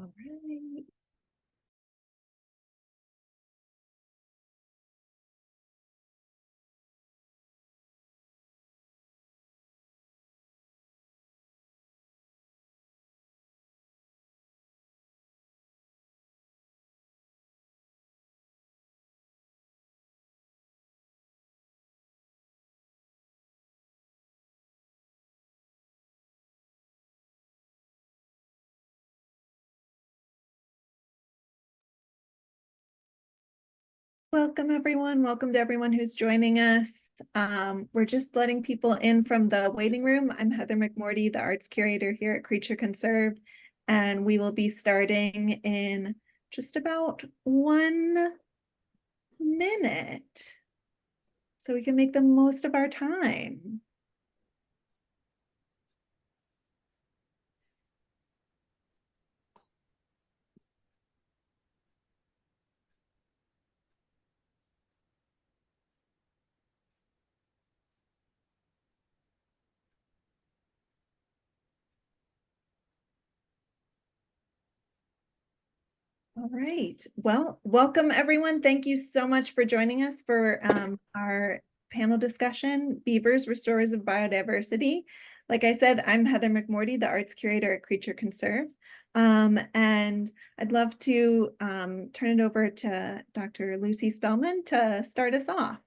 All right. Welcome, everyone. Welcome to everyone who's joining us. We're just letting people in from the waiting room. I'm Heather McMorty, the arts curator here at Creature Conserve, and we will be starting in just about 1 minute so we can make the most of our time. All right. Well, welcome everyone. Thank you so much for joining us for our panel discussion, Beavers, Restorers of Biodiversity. Like I said, I'm Heather McMorty, the arts curator at Creature Conserve. And I'd love to turn it over to Dr. Lucy Spellman to start us off.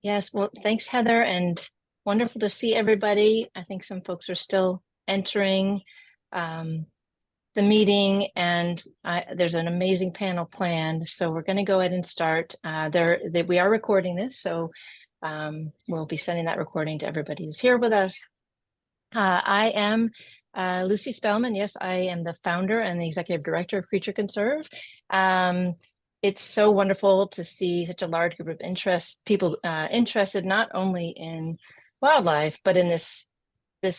Yes, well, thanks, Heather, and wonderful to see everybody. I think some folks are still entering the meeting, and there's an amazing panel planned. So we're going to go ahead and start. We are recording this, so we'll be sending that recording to everybody who's here with us. I am Lucy Spellman. Yes, I am the founder and the executive director of Creature Conserve. It's so wonderful to see such a large group of people interested not only in wildlife, but in this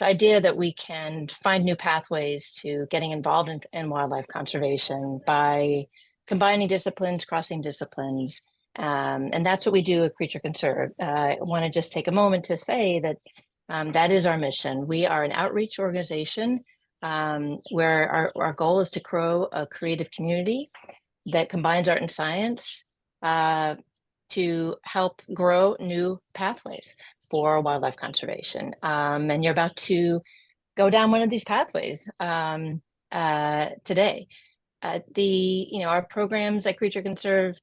idea that we can find new pathways to getting involved in wildlife conservation by combining disciplines, crossing disciplines. And that's what we do at Creature Conserve. I want to just take a moment to say that that is our mission. We are an outreach organization where our goal is to grow a creative community that combines art and science to help grow new pathways for wildlife conservation. And you're about to go down one of these pathways today. Our programs at Creature Conserve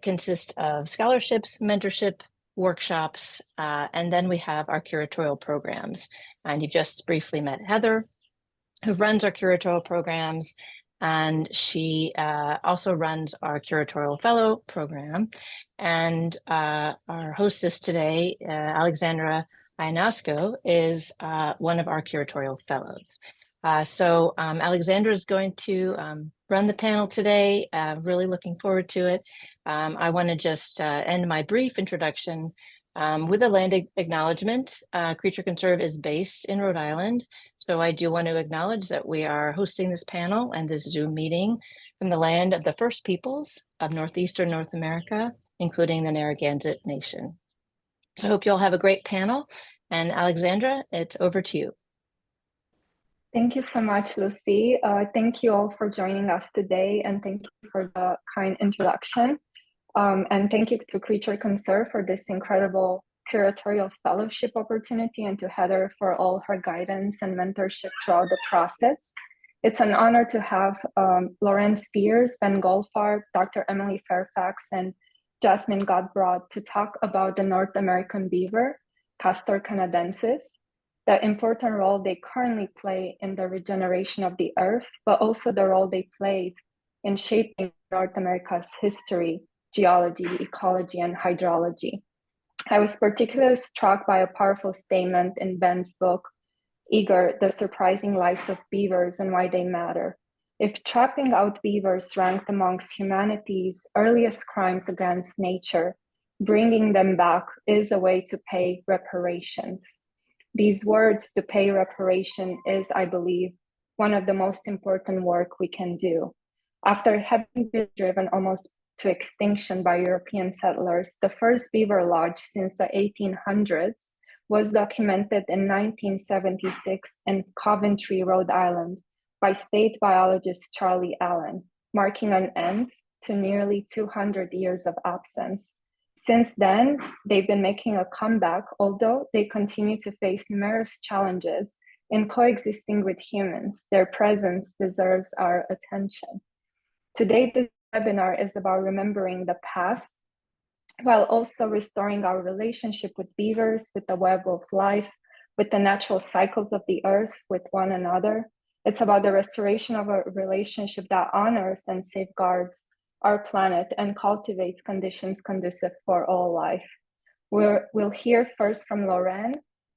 consist of scholarships, mentorship, workshops, and then we have our curatorial programs. And you've just briefly met Heather, who runs our curatorial programs. And she also runs our Curatorial Fellow program. And our hostess today, Alexandra Ionesco, is one of our Curatorial Fellows. So Alexandra is going to run the panel today. Really looking forward to it. I want to just end my brief introduction with a land acknowledgement. Creature Conserve is based in Rhode Island. So I do want to acknowledge that we are hosting this panel and this Zoom meeting from the land of the First Peoples of Northeastern North America, including the Narragansett Nation. So I hope you all have a great panel. And Alexandra, it's over to you. Thank you so much, Lucy. Thank you all for joining us today, and thank you for the kind introduction. And thank you to Creature Conserve for this incredible curatorial fellowship opportunity, and to Heather for all her guidance and mentorship throughout the process. It's an honor to have Lorén Spears, Ben Goldfarb, Dr. Emily Fairfax, and Jasmine Gutbrod to talk about the North American beaver, Castor canadensis, the important role they currently play in the regeneration of the earth, but also the role they played in shaping North America's history, geology, ecology, and hydrology. I was particularly struck by a powerful statement in Ben's book, Eager, The Surprising Lives of Beavers and Why They Matter. If trapping out beavers ranked amongst humanity's earliest crimes against nature, bringing them back is a way to pay reparations. These words, to pay reparation, is, I believe, one of the most important work we can do. After having been driven almost to extinction by European settlers, the first beaver lodge since the 1800s was documented in 1976 in Coventry, Rhode Island, by state biologist Charlie Allen, marking an end to nearly 200 years of absence. Since then, they've been making a comeback, although they continue to face numerous challenges in coexisting with humans. Their presence deserves our attention. Today, this webinar is about remembering the past while also restoring our relationship with beavers, with the web of life, with the natural cycles of the earth, with one another. It's about the restoration of a relationship that honors and safeguards our planet and cultivates conditions conducive for all life. We'll hear first from Lorén,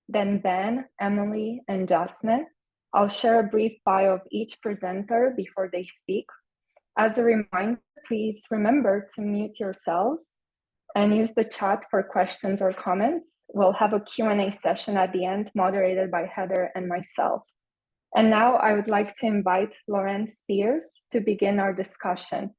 then Ben, Emily, and Jasmine. I'll share a brief bio of each presenter before they speak. As a reminder, please remember to mute yourselves and use the chat for questions or comments. We'll have a Q&A session at the end, moderated by Heather and myself. And now I would like to invite Lorén Spears to begin our discussion.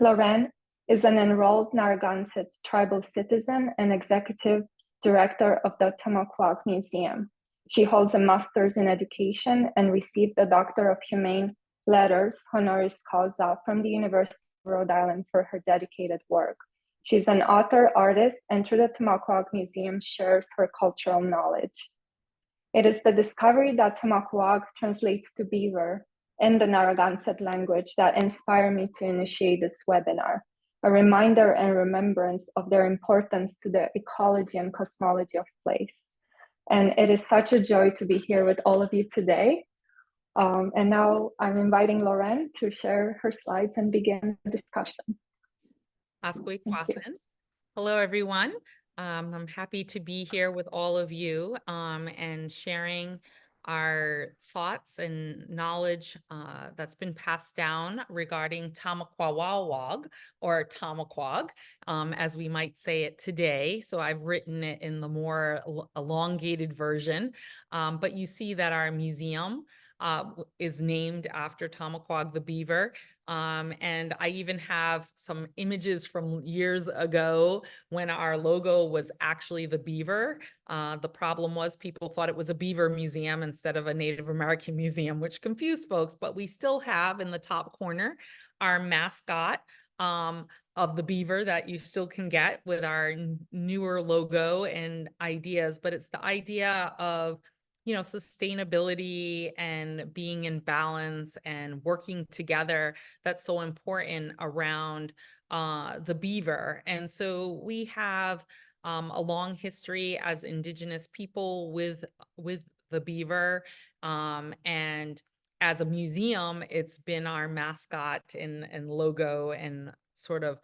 Lorén is an enrolled Narragansett Tribal citizen and executive director of the Tomaquag Museum. She holds a master's in education and received a Doctor of Humane Letters honoris causa from the University of Rhode Island for her dedicated work. She's an author, artist, and through the Tomaquag Museum shares her cultural knowledge. It is the discovery that Tomaquag translates to beaver in the Narragansett language that inspired me to initiate this webinar, a reminder and remembrance of their importance to the ecology and cosmology of place. And it is such a joy to be here with all of you today. And now I'm inviting Lorén to share her slides and begin the discussion. Hello, everyone. I'm happy to be here with all of you and sharing our thoughts and knowledge that's been passed down regarding Tomaquag or Tomaquag, as we might say it today. So I've written it in the more elongated version, but you see that our museum is named after Tomaquag the beaver. And I even have some images from years ago when our logo was actually the beaver. The problem was people thought it was a beaver museum instead of a Native American museum, which confused folks, but we still have in the top corner our mascot of the beaver that you still can get with our newer logo and ideas, but it's the idea of sustainability and being in balance and working together that's so important around the beaver. And so we have a long history as Indigenous people with the beaver, and as a museum, it's been our mascot and logo and sort of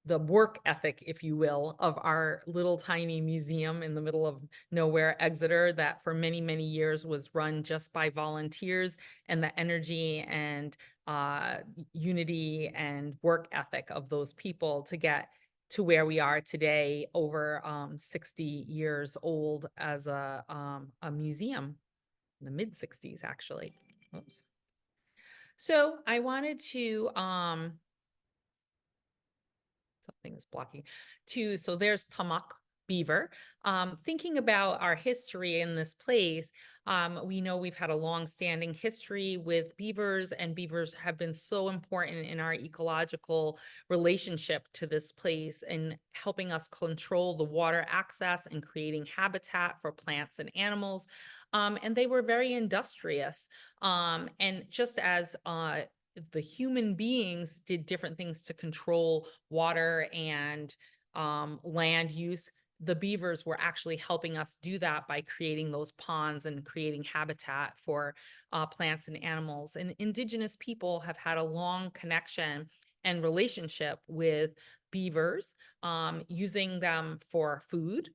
the work ethic, if you will, of our little tiny museum in the middle of nowhere, Exeter, that for many, many years was run just by volunteers, and the energy and unity and work ethic of those people to get to where we are today, over 60 years old as a museum, in the mid 60s, actually. Oops. So I wanted to, something is blocking so there's Tomaquag beaver. Thinking about our history in this place, we know we've had a long-standing history with beavers, and beavers have been so important in our ecological relationship to this place and helping us control the water access and creating habitat for plants and animals. And they were very industrious. And just as the human beings did different things to control water and land use, the beavers were actually helping us do that by creating those ponds and creating habitat for plants and animals. And Indigenous people have had a long connection and relationship with beavers, using them for food,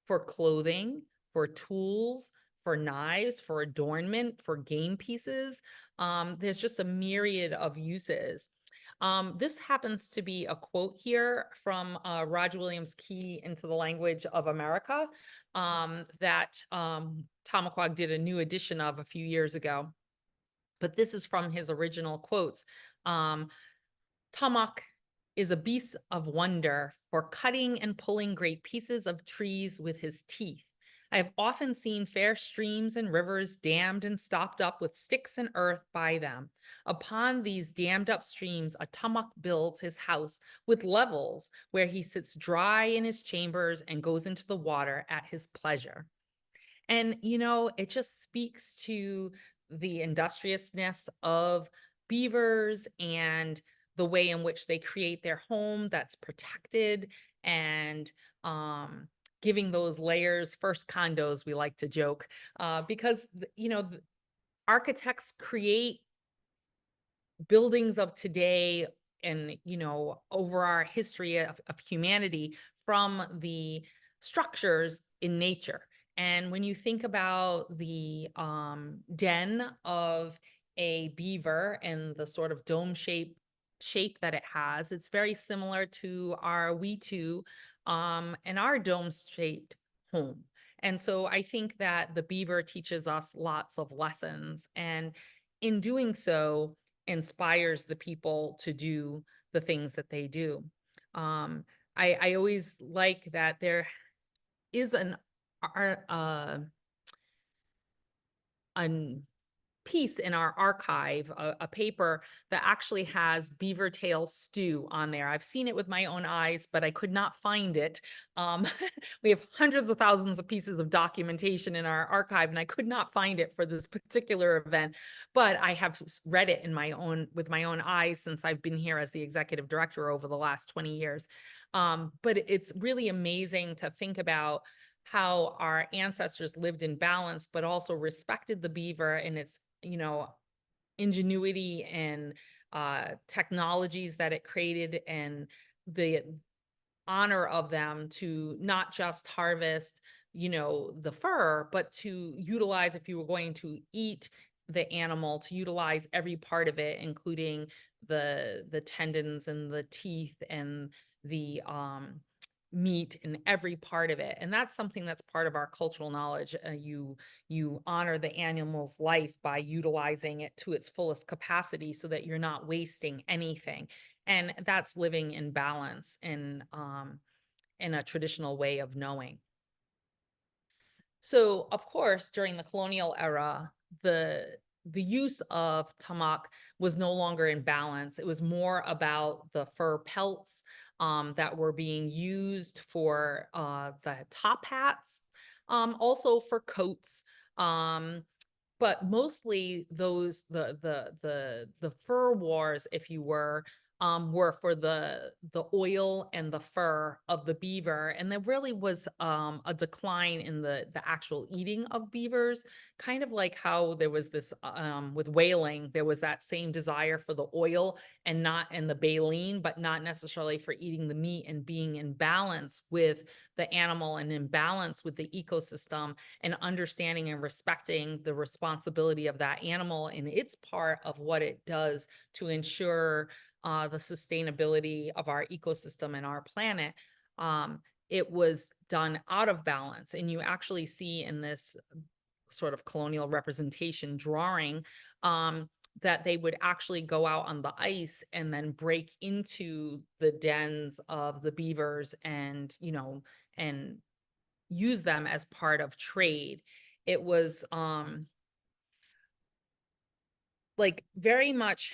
for clothing, for tools, for knives, for adornment, for game pieces. There's just a myriad of uses. This happens to be a quote here from Roger Williams' Key into the Language of America that Tomaquag did a new edition of a few years ago. But this is from his original quotes. Tomac is a beast of wonder for cutting and pulling great pieces of trees with his teeth. I have often seen fair streams and rivers dammed and stopped up with sticks and earth by them. Upon these dammed up streams, a Tomaquag builds his house with levels where he sits dry in his chambers and goes into the water at his pleasure. And, it just speaks to the industriousness of beavers and the way in which they create their home that's protected and giving those layers, first condos, we like to joke, because, architects create buildings of today and, over our history of humanity from the structures in nature. And when you think about the den of a beaver and the sort of dome shape that it has, it's very similar to our Wetu and our dome-shaped home. And so I think that the beaver teaches us lots of lessons, and in doing so, inspires the people to do the things that they do. I always like that there is an piece in our archive, a paper that actually has beaver tail stew on there. I've seen it with my own eyes, but I could not find it. We have hundreds of thousands of pieces of documentation in our archive, and I could not find it for this particular event, but I have read it with my own eyes since I've been here as the executive director over the last 20 years. But it's really amazing to think about how our ancestors lived in balance, but also respected the beaver and its ingenuity and technologies that it created, and the honor of them to not just harvest, the fur, but to utilize, if you were going to eat the animal, to utilize every part of it, including the tendons and the teeth and the meat and every part of it. And that's something that's part of our cultural knowledge. You honor the animal's life by utilizing it to its fullest capacity so that you're not wasting anything. And that's living in balance in a traditional way of knowing. So, of course, during the colonial era, the use of Tomaquag was no longer in balance. It was more about the fur pelts that were being used for the top hats, also for coats, but mostly the fur wars, if you were for the oil and the fur of the beaver. And there really was a decline in the actual eating of beavers, kind of like how there was this with whaling, there was that same desire for the oil and the baleen, but not necessarily for eating the meat and being in balance with the animal and in balance with the ecosystem, and understanding and respecting the responsibility of that animal and its part of what it does to ensure the sustainability of our ecosystem and our planet. It was done out of balance. And you actually see in this sort of colonial representation drawing that they would actually go out on the ice and then break into the dens of the beavers and, and use them as part of trade. It was like very much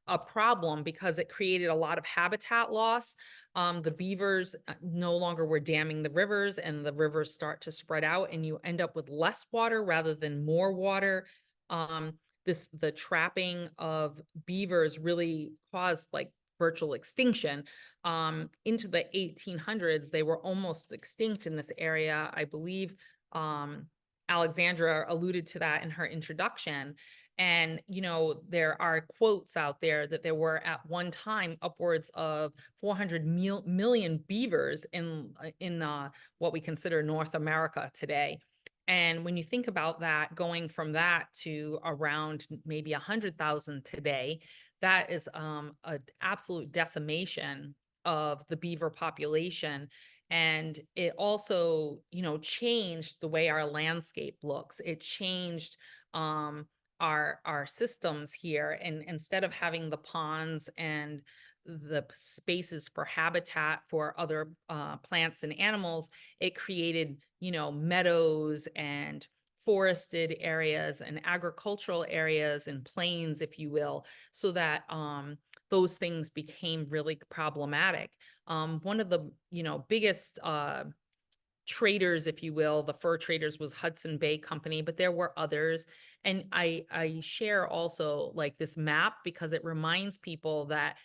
a problem because it created a lot of habitat loss. The beavers no longer were damming the rivers, and the rivers start to spread out, and you end up with less water rather than more water. The trapping of beavers really caused like virtual extinction. Into the 1800s, they were almost extinct in this area. I believe Alexandra alluded to that in her introduction. And, there are quotes out there that there were at one time upwards of 400 million beavers in what we consider North America today. And when you think about that, going from that to around maybe 100,000 today, that is an absolute decimation of the beaver population. And it also, changed the way our landscape looks. It changed our systems here, and instead of having the ponds and the spaces for habitat for other plants and animals, it created, meadows and forested areas and agricultural areas and plains, if you will, so that those things became really problematic. One of the, biggest traders, if you will, the fur traders, was Hudson Bay Company, but there were others. And I share also like this map because it reminds people that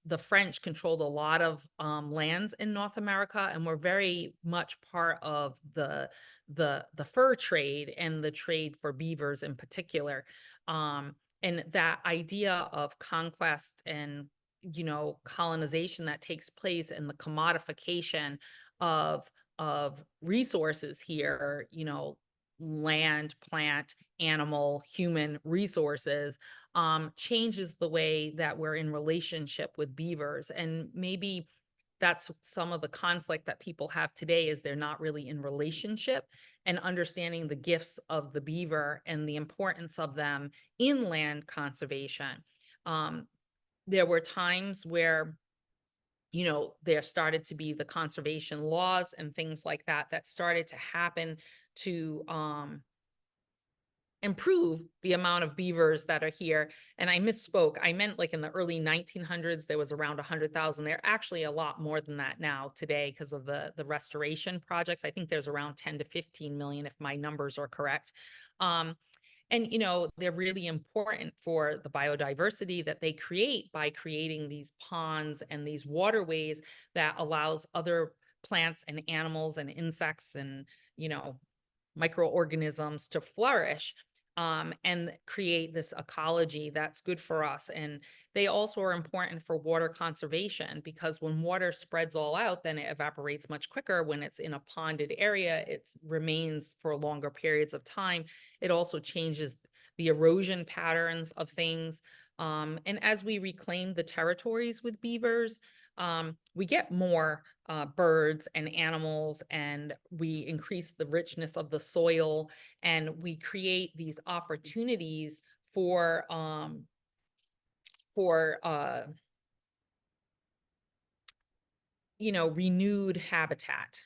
the French controlled a lot of lands in North America and were very much part of the fur trade and the trade for beavers in particular. And that idea of conquest and colonization that takes place and the commodification of resources here, land, plant, animal, human resources, changes the way that we're in relationship with beavers. And maybe that's some of the conflict that people have today, is they're not really in relationship and understanding the gifts of the beaver and the importance of them in land conservation. There were times where there started to be the conservation laws and things like that that started to happen to improve the amount of beavers that are here. And I misspoke. I meant like in the early 1900s, there was around 100,000. They're actually a lot more than that now today because of the restoration projects. I think there's around 10 to 15 million, if my numbers are correct. And, they're really important for the biodiversity that they create by creating these ponds and these waterways that allows other plants and animals and insects and, microorganisms to flourish. And create this ecology that's good for us. And they also are important for water conservation, because when water spreads all out, then it evaporates much quicker. When it's in a ponded area, it remains for longer periods of time. It also changes the erosion patterns of things. And as we reclaim the territories with beavers, we get more birds and animals, and we increase the richness of the soil, and we create these opportunities for renewed habitat.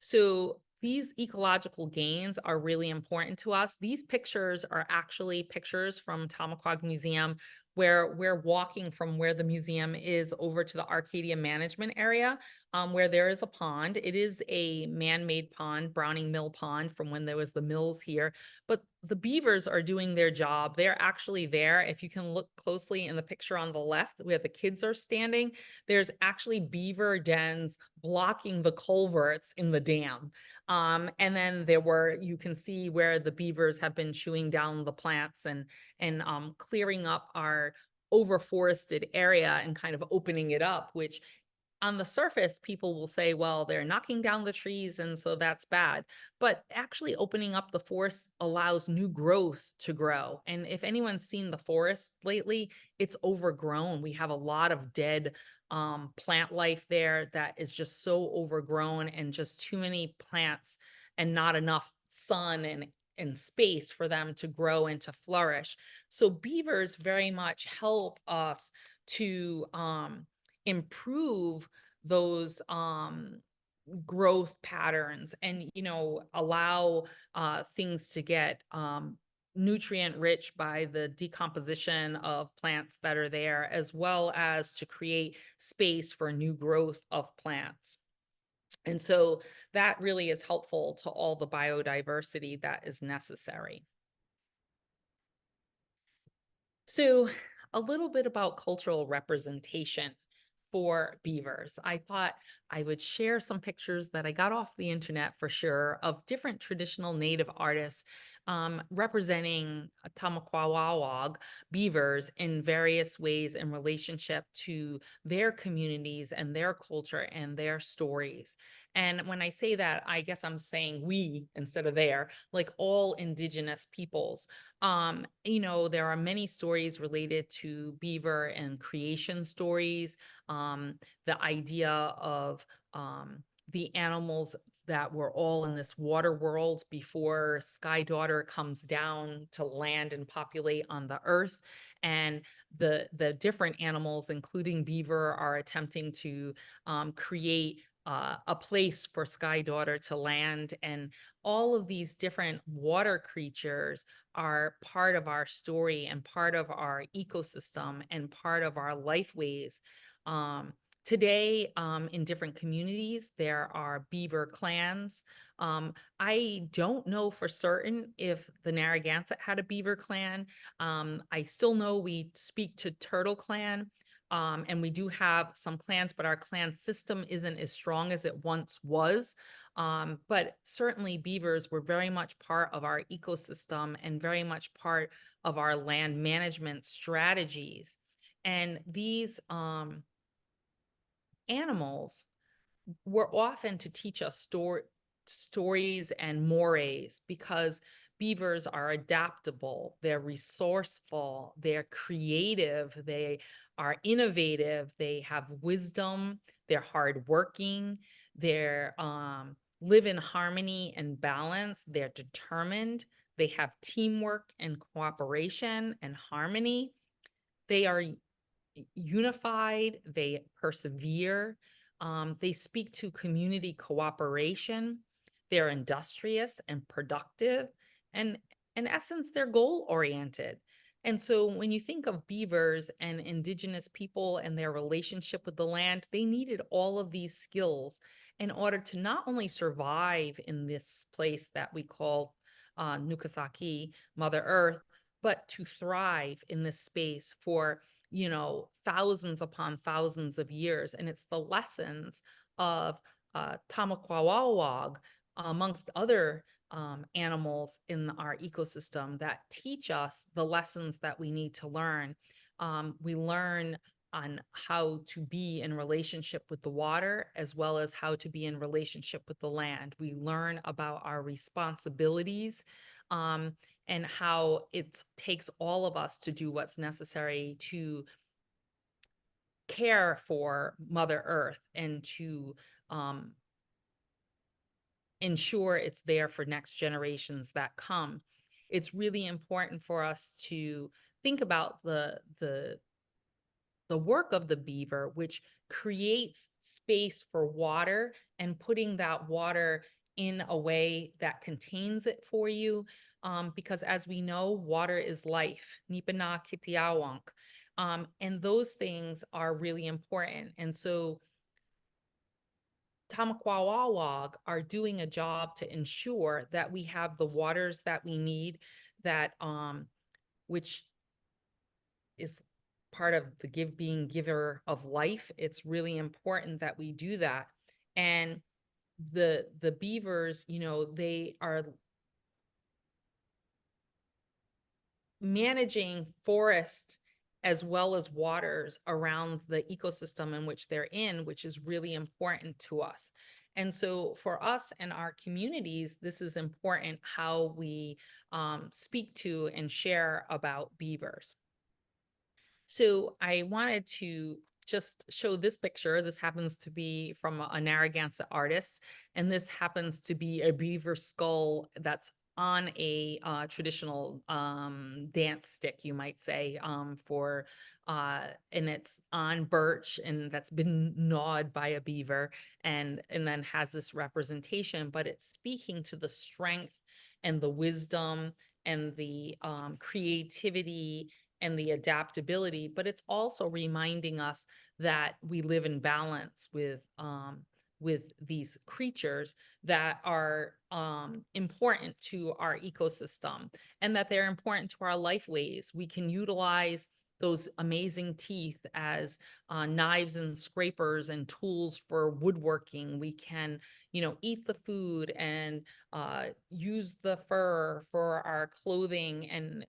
So these ecological gains are really important to us. These pictures are actually pictures from Tomaquag Museum, where we're walking from where the museum is over to the Arcadia Management Area, where there is a pond. It is a man-made pond, Browning Mill Pond, from when there was the mills here. But the beavers are doing their job. They're actually there. If you can look closely in the picture on the left where the kids are standing, there's actually beaver dens blocking the culverts in the dam. And then you can see where the beavers have been chewing down the plants and clearing up our overforested area and kind of opening it up, which on the surface, people will say, well, they're knocking down the trees, and so that's bad. But actually opening up the forest allows new growth to grow. And if anyone's seen the forest lately, it's overgrown. We have a lot of dead plant life there that is just so overgrown, and just too many plants and not enough sun and space for them to grow and to flourish. So beavers very much help us to improve those growth patterns, and allow things to get nutrient rich by the decomposition of plants that are there, as well as to create space for new growth of plants. And so that really is helpful to all the biodiversity that is necessary. So a little bit about cultural representation for beavers. I thought I would share some pictures that I got off the internet for sure, of different traditional native artists representing Tomaquag beavers in various ways in relationship to their communities and their culture and their stories. And when I say that, I guess I'm saying we instead of there, like all indigenous peoples. There are many stories related to beaver and creation stories. The idea of the animals that we're all in this water world before Sky Daughter comes down to land and populate on the earth. And the different animals, including beaver, are attempting to create a place for Sky Daughter to land. And all of these different water creatures are part of our story and part of our ecosystem and part of our lifeways. Today, in different communities, there are beaver clans. I don't know for certain if the Narragansett had a beaver clan. I still know we speak to Turtle Clan, and we do have some clans, but our clan system isn't as strong as it once was. But certainly beavers were very much part of our ecosystem and very much part of our land management strategies. And these animals were often to teach us stories and mores, because beavers are adaptable, they're resourceful, they're creative, they are innovative, they have wisdom, they're hardworking, they're live in harmony and balance, they're determined, they have teamwork and cooperation and harmony, they are unified, they persevere, they speak to community cooperation, they're industrious and productive, and in essence, they're goal oriented. And so when you think of beavers and indigenous people and their relationship with the land, they needed all of these skills in order to not only survive in this place that we call Nukasaki, Mother Earth, but to thrive in this space for thousands upon thousands of years. And it's the lessons of Tomaquag, amongst other animals in our ecosystem, that teach us the lessons that we need to learn. We learn on how to be in relationship with the water, as well as how to be in relationship with the land. We learn about our responsibilities, and how it takes all of us to do what's necessary to care for Mother Earth and to ensure it's there for next generations that come. It's really important for us to think about the work of the beaver, which creates space for water and putting that water in a way that contains it for you. Because as we know, water is life. Nipana kitiawank. And those things are really important. And so Tomaquag are doing a job to ensure that we have the waters that we need, that which is part of the being giver of life. It's really important that we do that. And the beavers, they are managing forest as well as waters around the ecosystem in which they're in, which is really important to us. And so for us and our communities, this is important how we speak to and share about beavers. So I wanted to just show this picture. This happens to be from a Narragansett artist, and this happens to be a beaver skull that's on a traditional dance stick, you might say, and it's on birch, and that's been gnawed by a beaver, and then has this representation, but it's speaking to the strength and the wisdom and the creativity and the adaptability, but it's also reminding us that we live in balance with these creatures that are important to our ecosystem, and that they're important to our lifeways. We can utilize those amazing teeth as knives and scrapers and tools for woodworking. We can, eat the food and use the fur for our clothing, and,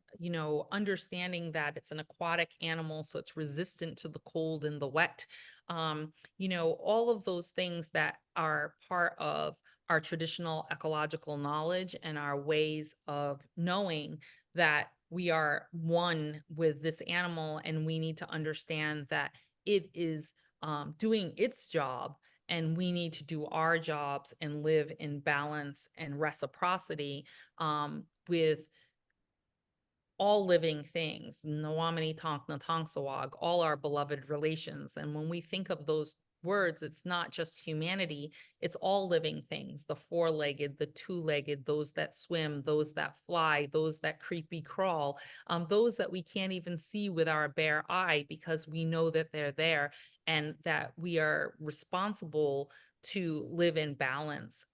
understanding that it's an aquatic animal, so it's resistant to the cold and the wet. All of those things that are part of our traditional ecological knowledge and our ways of knowing that we are one with this animal, and we need to understand that it is doing its job and we need to do our jobs and live in balance and reciprocity with all living things, Nawamini Tonk Natangsawag, all our beloved relations. And when we think of those words, it's not just humanity, it's all living things, the four-legged, the two-legged, those that swim, those that fly, those that creepy crawl, those that we can't even see with our bare eye because we know that they're there and that we are responsible to live in balance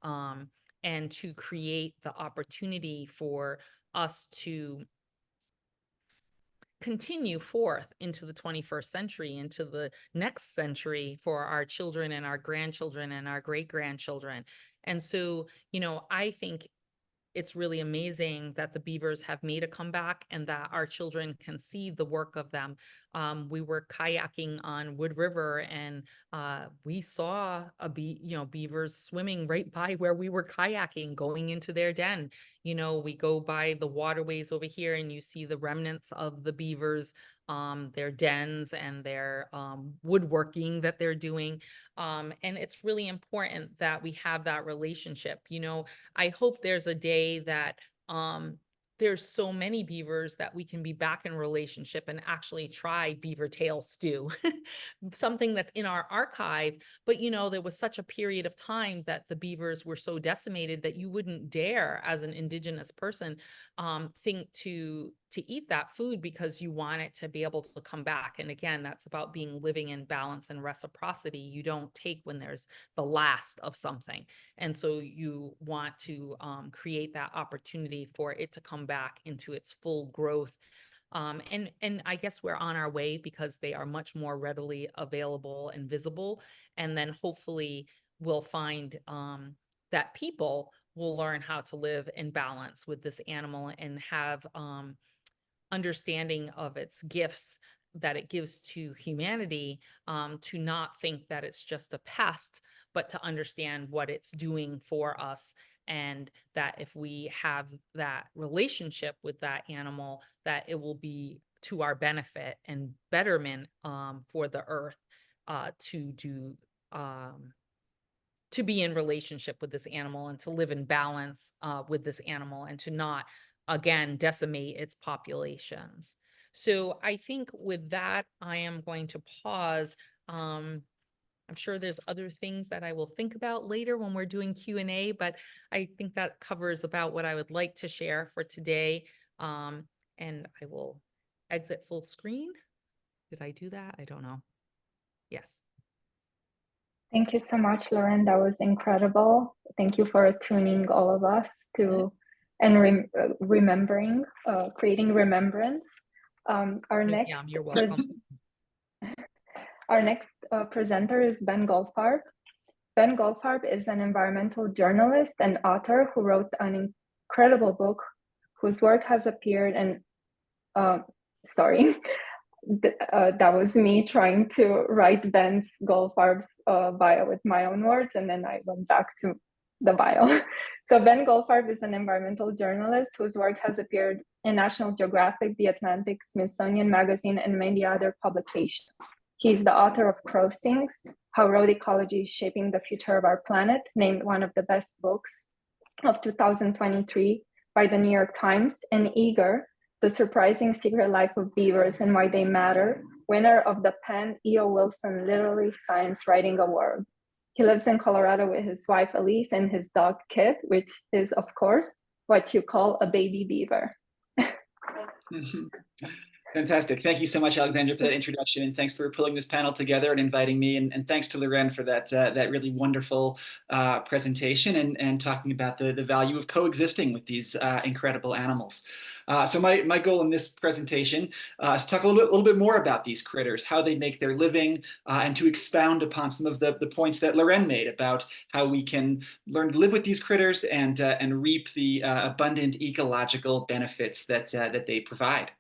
and to create the opportunity for us to continue forth into the 21st century, into the next century for our children and our grandchildren and our great-grandchildren. And so, you know, I think it's really amazing that the beavers have made a comeback and that our children can see the work of them. We were kayaking on Wood River and we saw beavers swimming right by where we were kayaking, going into their den. You know, we go by the waterways over here and you see the remnants of the beavers, their dens and their woodworking that they're doing. And it's really important that we have that relationship. You know, I hope there's a day that there's so many beavers that we can be back in relationship and actually try beaver tail stew, something that's in our archive. But, you know, there was such a period of time that the beavers were so decimated that you wouldn't dare as an indigenous person think to eat that food because you want it to be able to come back. And again, that's about living in balance and reciprocity. You don't take when there's the last of something. And so you want to create that opportunity for it to come back into its full growth. And I guess we're on our way because they are much more readily available and visible. And then hopefully we'll find that people will learn how to live in balance with this animal and have understanding of its gifts that it gives to humanity, to not think that it's just a pest, but to understand what it's doing for us. And that if we have that relationship with that animal, that it will be to our benefit and betterment for the earth to be in relationship with this animal and to live in balance with this animal and to not, again, decimate its populations. So I think with that, I am going to pause. I'm sure there's other things that I will think about later when we're doing Q&A, but I think that covers about what I would like to share for today. And I will exit full screen. Did I do that? I don't know. Yes. Thank you so much, Lorén. That was incredible. Thank you for attuning all of us to and remembering, creating remembrance. Our next you're welcome. Our next presenter is Ben Goldfarb. Ben Goldfarb is an environmental journalist and author who wrote an incredible book whose work has appeared in, sorry, that was me trying to write Ben's Goldfarb's bio with my own words, and then I went back to the bio. So Ben Goldfarb is an environmental journalist whose work has appeared in National Geographic, The Atlantic, Smithsonian Magazine, and many other publications. He's the author of Crossings, How Road Ecology is Shaping the Future of Our Planet, named one of the best books of 2023 by the New York Times, and Eager, The Surprising Secret Life of Beavers and Why They Matter, winner of the Penn E.O. Wilson Literary Science Writing Award. He lives in Colorado with his wife Elise and his dog Kit, which is, of course, what you call a baby beaver. Fantastic. Thank you so much, Alexandra, for that introduction, and thanks for pulling this panel together and inviting me. And thanks to Lorén for that really wonderful presentation and talking about the value of coexisting with these incredible animals. So my goal in this presentation is to talk a little bit more about these critters, how they make their living, and to expound upon some of the points that Lorén made about how we can learn to live with these critters and reap the abundant ecological benefits that they provide.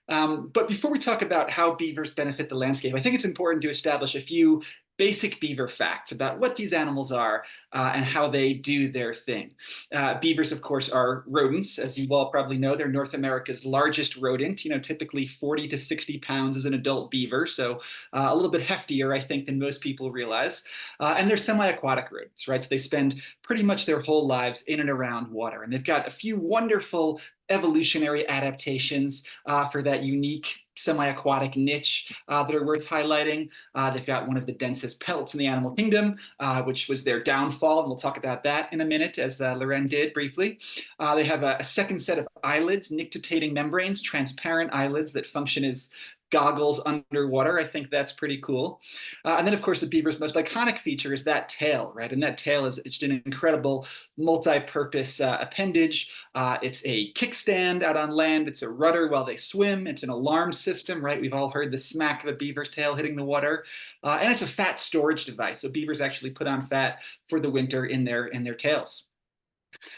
But before we talk about how beavers benefit the landscape, I think it's important to establish a few basic beaver facts about what these animals are and how they do their thing. Beavers, of course, are rodents. As you all probably know, they're North America's largest rodent, typically 40 to 60 pounds as an adult beaver. So a little bit heftier, I think, than most people realize. And they're semi-aquatic rodents, right? So they spend pretty much their whole lives in and around water. And they've got a few wonderful evolutionary adaptations for that unique semi-aquatic niche that are worth highlighting. They've got one of the densest pelts in the animal kingdom, which was their downfall, and we'll talk about that in a minute, as Lorén did briefly. They have a second set of eyelids, nictitating membranes, transparent eyelids that function as goggles underwater. I think that's pretty cool. And then, of course, the beaver's most iconic feature is that tail, right? And that tail is just an incredible multi-purpose appendage. It's a kickstand out on land. It's a rudder while they swim. It's an alarm system, right? We've all heard the smack of a beaver's tail hitting the water. And it's a fat storage device. So beavers actually put on fat for the winter in their tails.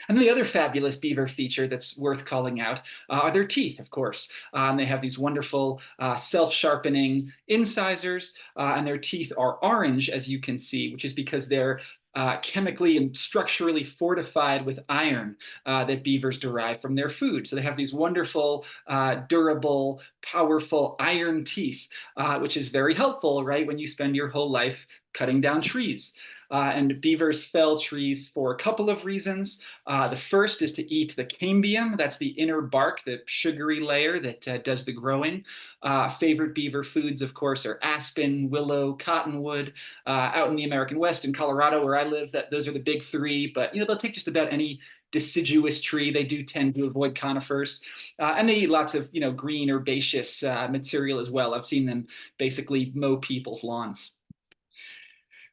And the other fabulous beaver feature that's worth calling out are their teeth, of course. They have these wonderful self-sharpening incisors, and their teeth are orange, as you can see, which is because they're chemically and structurally fortified with iron that beavers derive from their food. So they have these wonderful, durable, powerful iron teeth, which is very helpful, right, when you spend your whole life cutting down trees. And beavers fell trees for a couple of reasons. The first is to eat the cambium. That's the inner bark, the sugary layer that does the growing. Favorite beaver foods, of course, are aspen, willow, cottonwood. Out in the American West, in Colorado, where I live, those are the big three. But they'll take just about any deciduous tree. They do tend to avoid conifers, and they eat lots of green herbaceous material as well. I've seen them basically mow people's lawns.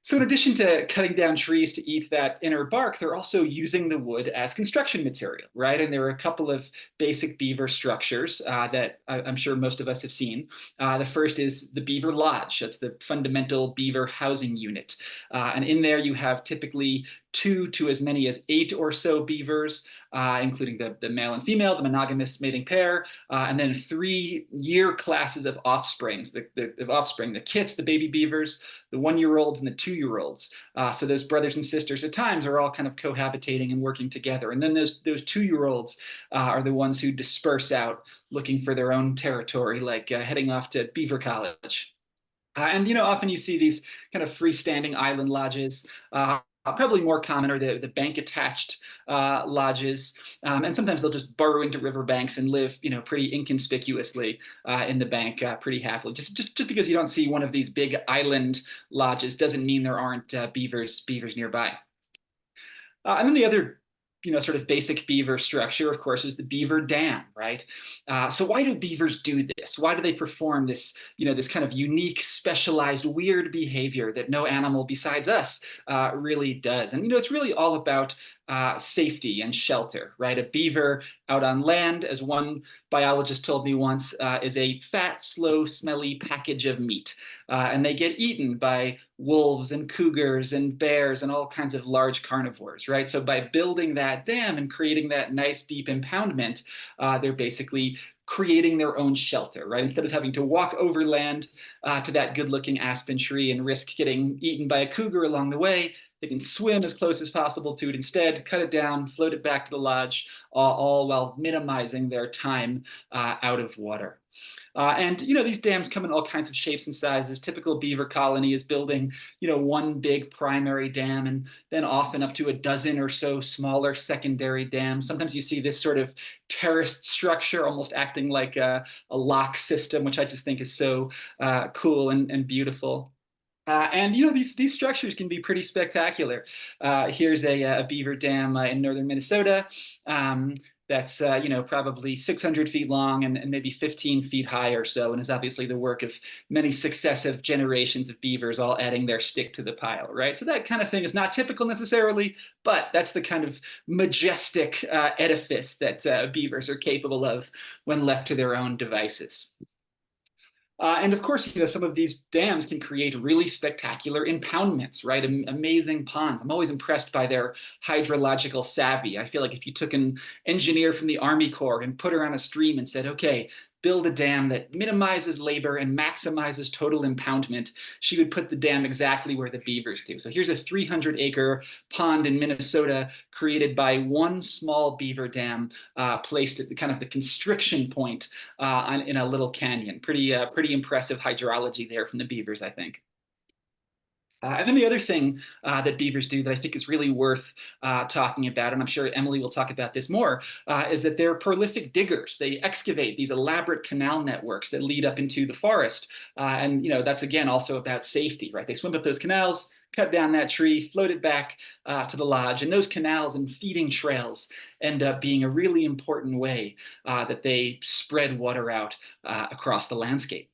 So in addition to cutting down trees to eat that inner bark, they're also using the wood as construction material, right? And there are a couple of basic beaver structures that I'm sure most of us have seen. The first is the beaver lodge. That's the fundamental beaver housing unit. And in there you have typically 2 to as many as 8 or so beavers, including the male and female, the monogamous mating pair, and then 3 year classes of offsprings, the offspring, the kits, the baby beavers, the 1-year-olds and the 2-year-olds. So those brothers and sisters at times are all kind of cohabitating and working together. And then those 2-year-olds are the ones who disperse out looking for their own territory, like heading off to beaver college. And often you see these kind of freestanding island lodges. Probably more common are the bank-attached lodges, and sometimes they'll just burrow into riverbanks and live, pretty inconspicuously in the bank, pretty happily. Just because you don't see one of these big island lodges doesn't mean there aren't beavers nearby. And then the other sort of basic beaver structure, of course, is the beaver dam, right? So why do beavers do this? Why do they perform this, this kind of unique, specialized, weird behavior that no animal besides us really does? And, it's really all about safety and shelter, right? A beaver out on land, as one biologist told me once, is a fat, slow, smelly package of meat. And they get eaten by wolves and cougars and bears and all kinds of large carnivores, right? So by building that dam and creating that nice deep impoundment, they're basically creating their own shelter, right? Instead of having to walk overland to that good-looking aspen tree and risk getting eaten by a cougar along the way, they can swim as close as possible to it instead, cut it down, float it back to the lodge, all while minimizing their time out of water. And these dams come in all kinds of shapes and sizes. Typical beaver colony is building, one big primary dam, and then often up to a dozen or so smaller secondary dams. Sometimes you see this sort of terraced structure, almost acting like a lock system, which I just think is so cool and beautiful. And these structures can be pretty spectacular. Here's a beaver dam in northern Minnesota. That's probably 600 feet long and maybe 15 feet high or so, and is obviously the work of many successive generations of beavers all adding their stick to the pile, right? So that kind of thing is not typical necessarily, but that's the kind of majestic edifice that beavers are capable of when left to their own devices. And of course, some of these dams can create really spectacular impoundments, right? Amazing ponds. I'm always impressed by their hydrological savvy. I feel like if you took an engineer from the Army Corps and put her on a stream and said, okay, build a dam that minimizes labor and maximizes total impoundment, she would put the dam exactly where the beavers do. So here's a 300-acre pond in Minnesota created by one small beaver dam placed at the kind of the constriction point in a little canyon. Pretty impressive hydrology there from the beavers, I think. And then the other thing that beavers do that I think is really worth talking about, and I'm sure Emily will talk about this more, is that they're prolific diggers. They excavate these elaborate canal networks that lead up into the forest. And that's, again, also about safety, right? They swim up those canals, cut down that tree, float it back to the lodge. And those canals and feeding trails end up being a really important way that they spread water out across the landscape.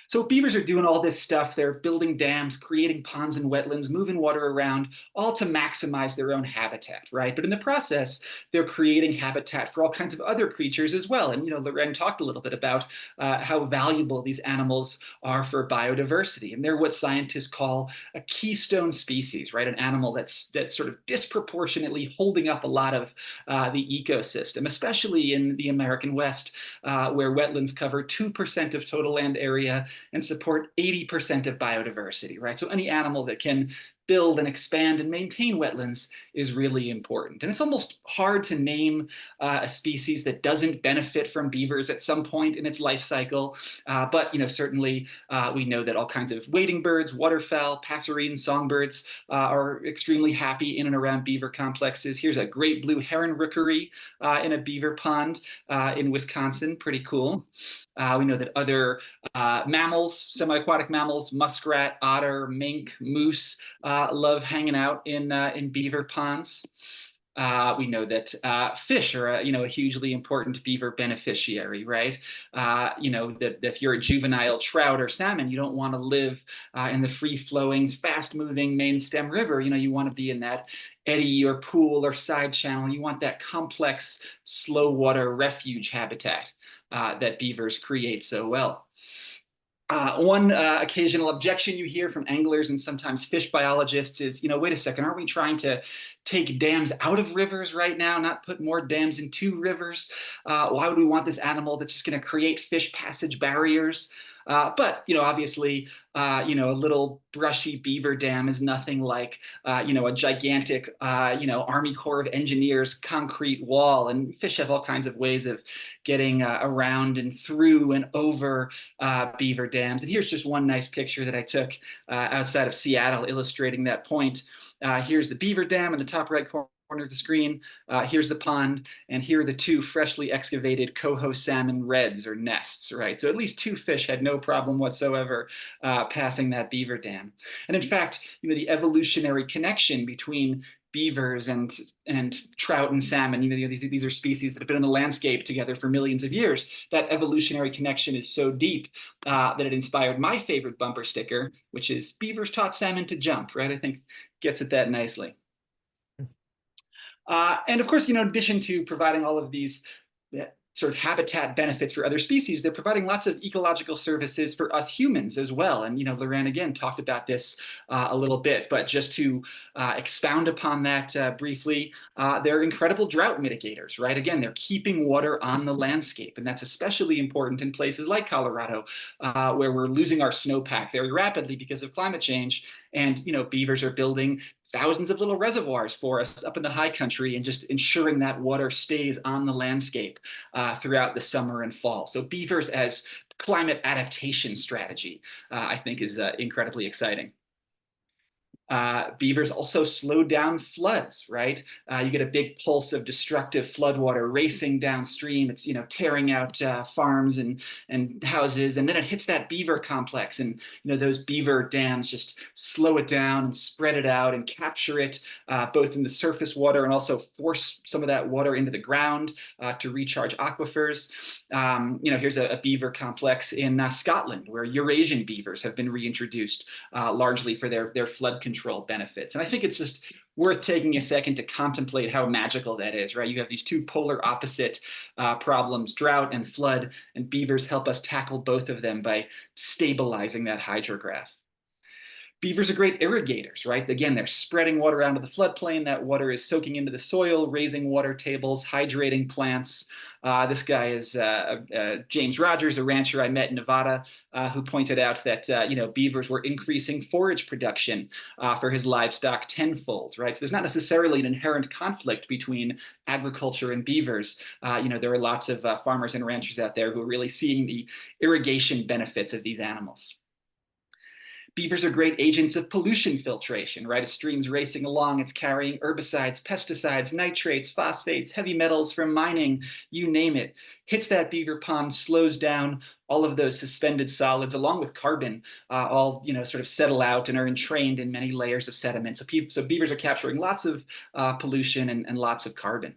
So beavers are doing all this stuff. They're building dams, creating ponds and wetlands, moving water around, all to maximize their own habitat, right? But in the process, they're creating habitat for all kinds of other creatures as well. And Lorén talked a little bit about how valuable these animals are for biodiversity. And they're what scientists call a keystone species, right? An animal that's sort of disproportionately holding up a lot of the ecosystem, especially in the American West, where wetlands cover 2% of total land area and support 80% of biodiversity, right? So any animal that can build and expand and maintain wetlands is really important. And it's almost hard to name a species that doesn't benefit from beavers at some point in its life cycle. But certainly we know that all kinds of wading birds, waterfowl, passerines, songbirds are extremely happy in and around beaver complexes. Here's a great blue heron rookery in a beaver pond in Wisconsin, pretty cool. We know that other mammals, semi-aquatic mammals, muskrat, otter, mink, moose, love hanging out in beaver ponds. We know that fish are a hugely important beaver beneficiary, right? That if you're a juvenile trout or salmon, you don't want to live in the free-flowing, fast-moving main stem river. You want to be in that eddy or pool or side channel. You want that complex, slow water refuge habitat that beavers create so well. One occasional objection you hear from anglers and sometimes fish biologists is, wait a second, aren't we trying to take dams out of rivers right now, not put more dams into rivers? Why would we want this animal that's just going to create fish passage barriers? But obviously, a little brushy beaver dam is nothing like, a gigantic, Army Corps of Engineers concrete wall. And fish have all kinds of ways of getting around and through and over beaver dams. And here's just one nice picture that I took outside of Seattle illustrating that point. Here's the beaver dam in the top right corner of the screen. Here's the pond, and here are the two freshly excavated coho salmon reds or nests, right? So at least two fish had no problem whatsoever passing that beaver dam. And in fact, the evolutionary connection between beavers and trout and salmon, these are species that have been in the landscape together for millions of years. That evolutionary connection is so deep that it inspired my favorite bumper sticker, which is "Beavers taught salmon to jump," right? I think gets at that nicely. And of course, in addition to providing all of these sort of habitat benefits for other species, they're providing lots of ecological services for us humans as well. And Lorén again talked about this a little bit, but just to expound upon that briefly, they're incredible drought mitigators, right? Again, they're keeping water on the landscape, and that's especially important in places like Colorado, where we're losing our snowpack very rapidly because of climate change. And beavers are building thousands of little reservoirs for us up in the high country and just ensuring that water stays on the landscape throughout the summer and fall. So beavers as climate adaptation strategy, I think is incredibly exciting. Beavers also slow down floods, right? You get a big pulse of destructive floodwater racing downstream. It's, tearing out farms and houses, and then it hits that beaver complex, and those beaver dams just slow it down and spread it out and capture it both in the surface water and also force some of that water into the ground to recharge aquifers. Here's a beaver complex in Scotland where Eurasian beavers have been reintroduced largely for their flood control benefits. And I think it's just worth taking a second to contemplate how magical that is, right? You have these two polar opposite problems, drought and flood, and beavers help us tackle both of them by stabilizing that hydrograph. Beavers are great irrigators, right? Again, they're spreading water out of the floodplain. That water is soaking into the soil, raising water tables, hydrating plants. This guy is James Rogers, a rancher I met in Nevada, who pointed out that beavers were increasing forage production for his livestock tenfold, right? So there's not necessarily an inherent conflict between agriculture and beavers. There are lots of farmers and ranchers out there who are really seeing the irrigation benefits of these animals. Beavers are great agents of pollution filtration, right? A stream's racing along, it's carrying herbicides, pesticides, nitrates, phosphates, heavy metals from mining, you name it. Hits that beaver pond, slows down all of those suspended solids along with carbon, all sort of settle out and are entrained in many layers of sediment. So beavers are capturing lots of pollution and lots of carbon.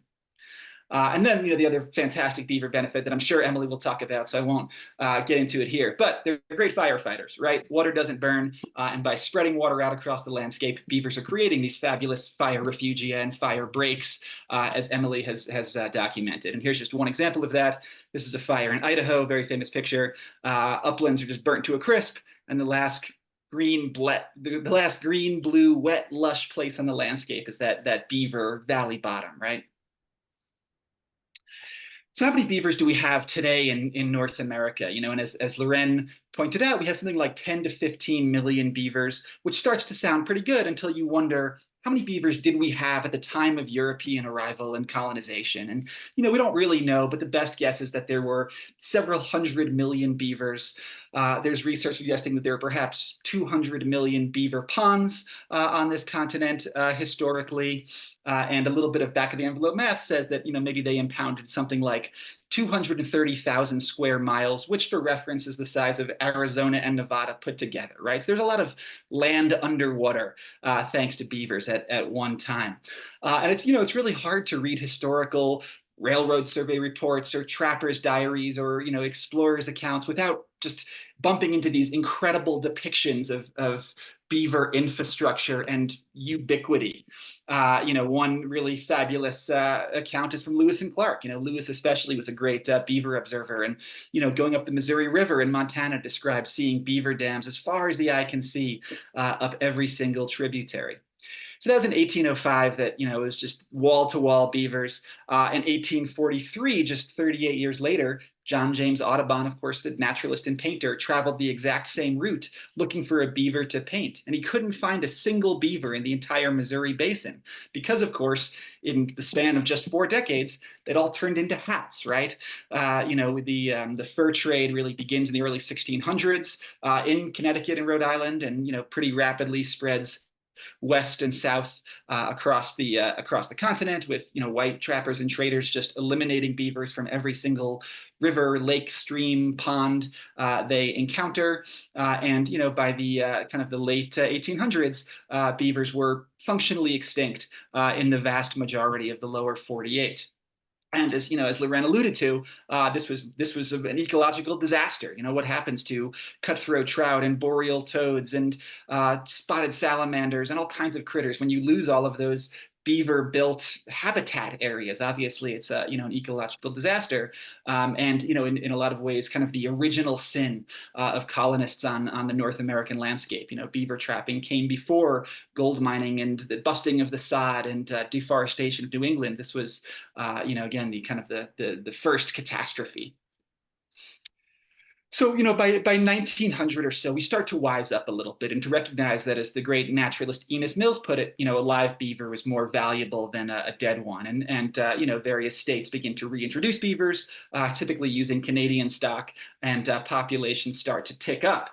And then, the other fantastic beaver benefit that I'm sure Emily will talk about, so I won't get into it here, but they're great firefighters, right? Water doesn't burn, and by spreading water out across the landscape, beavers are creating these fabulous fire refugia and fire breaks, as Emily has documented. And here's just one example of that. This is a fire in Idaho, very famous picture. Uplands are just burnt to a crisp, and the last green, blue, wet, lush place on the landscape is that beaver valley bottom, right? So how many beavers do we have today in North America? And as Lorén pointed out, we have something like 10 to 15 million beavers, which starts to sound pretty good until you wonder, how many beavers did we have at the time of European arrival and colonization? And, we don't really know, but the best guess is that there were several hundred million beavers. There's research suggesting that there are perhaps 200 million beaver ponds on this continent historically. And a little bit of back of the envelope math says that, maybe they impounded something like 230,000 square miles, which for reference is the size of Arizona and Nevada put together, right? So there's a lot of land underwater thanks to beavers at one time. And it's really hard to read historical railroad survey reports or trappers' diaries or, explorers' accounts without just bumping into these incredible depictions of beaver infrastructure and ubiquity. One really fabulous account is from Lewis and Clark. Lewis especially was a great beaver observer, and going up the Missouri River in Montana describes seeing beaver dams as far as the eye can see up every single tributary. So that was in 1805 that, it was just wall-to-wall beavers. In 1843, just 38 years later, John James Audubon, of course, the naturalist and painter, traveled the exact same route looking for a beaver to paint. And he couldn't find a single beaver in the entire Missouri basin because, of course, in the span of just 4 decades, they'd all turned into hats, right? The fur trade really begins in the early 1600s in Connecticut and Rhode Island, and, pretty rapidly spreads west and south across the continent, with white trappers and traders just eliminating beavers from every single river, lake, stream, pond they encounter. And by the kind of the late 1800s, beavers were functionally extinct in the vast majority of the lower 48. And as Lorén alluded to, this was an ecological disaster. What happens to cutthroat trout and boreal toads and spotted salamanders and all kinds of critters when you lose all of those beaver-built habitat areas? Obviously, it's an ecological disaster, and in a lot of ways, kind of the original sin of colonists on the North American landscape. Beaver trapping came before gold mining and the busting of the sod and deforestation of New England. This was, again, the kind of the first catastrophe. So, by 1900 or so, we start to wise up a little bit and to recognize that, as the great naturalist Enos Mills put it, a live beaver was more valuable than a dead one. And various states begin to reintroduce beavers, typically using Canadian stock, and populations start to tick up.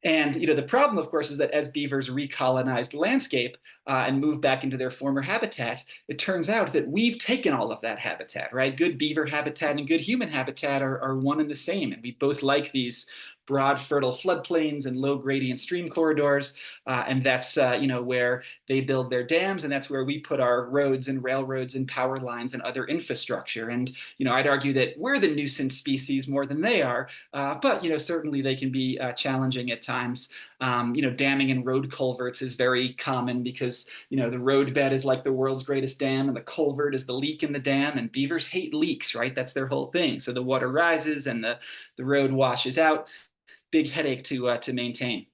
And the problem, of course, is that as beavers recolonize the landscape and move back into their former habitat, it turns out that we've taken all of that habitat, right? Good beaver habitat and good human habitat are one and the same, and we both like these broad, fertile floodplains and low gradient stream corridors, and that's where they build their dams, and that's where we put our roads and railroads and power lines and other infrastructure. And I'd argue that we're the nuisance species more than they are, but certainly they can be challenging at times. Damming and road culverts is very common because the roadbed is like the world's greatest dam, and the culvert is the leak in the dam. And beavers hate leaks, right? That's their whole thing. So the water rises and the road washes out. Big headache to maintain.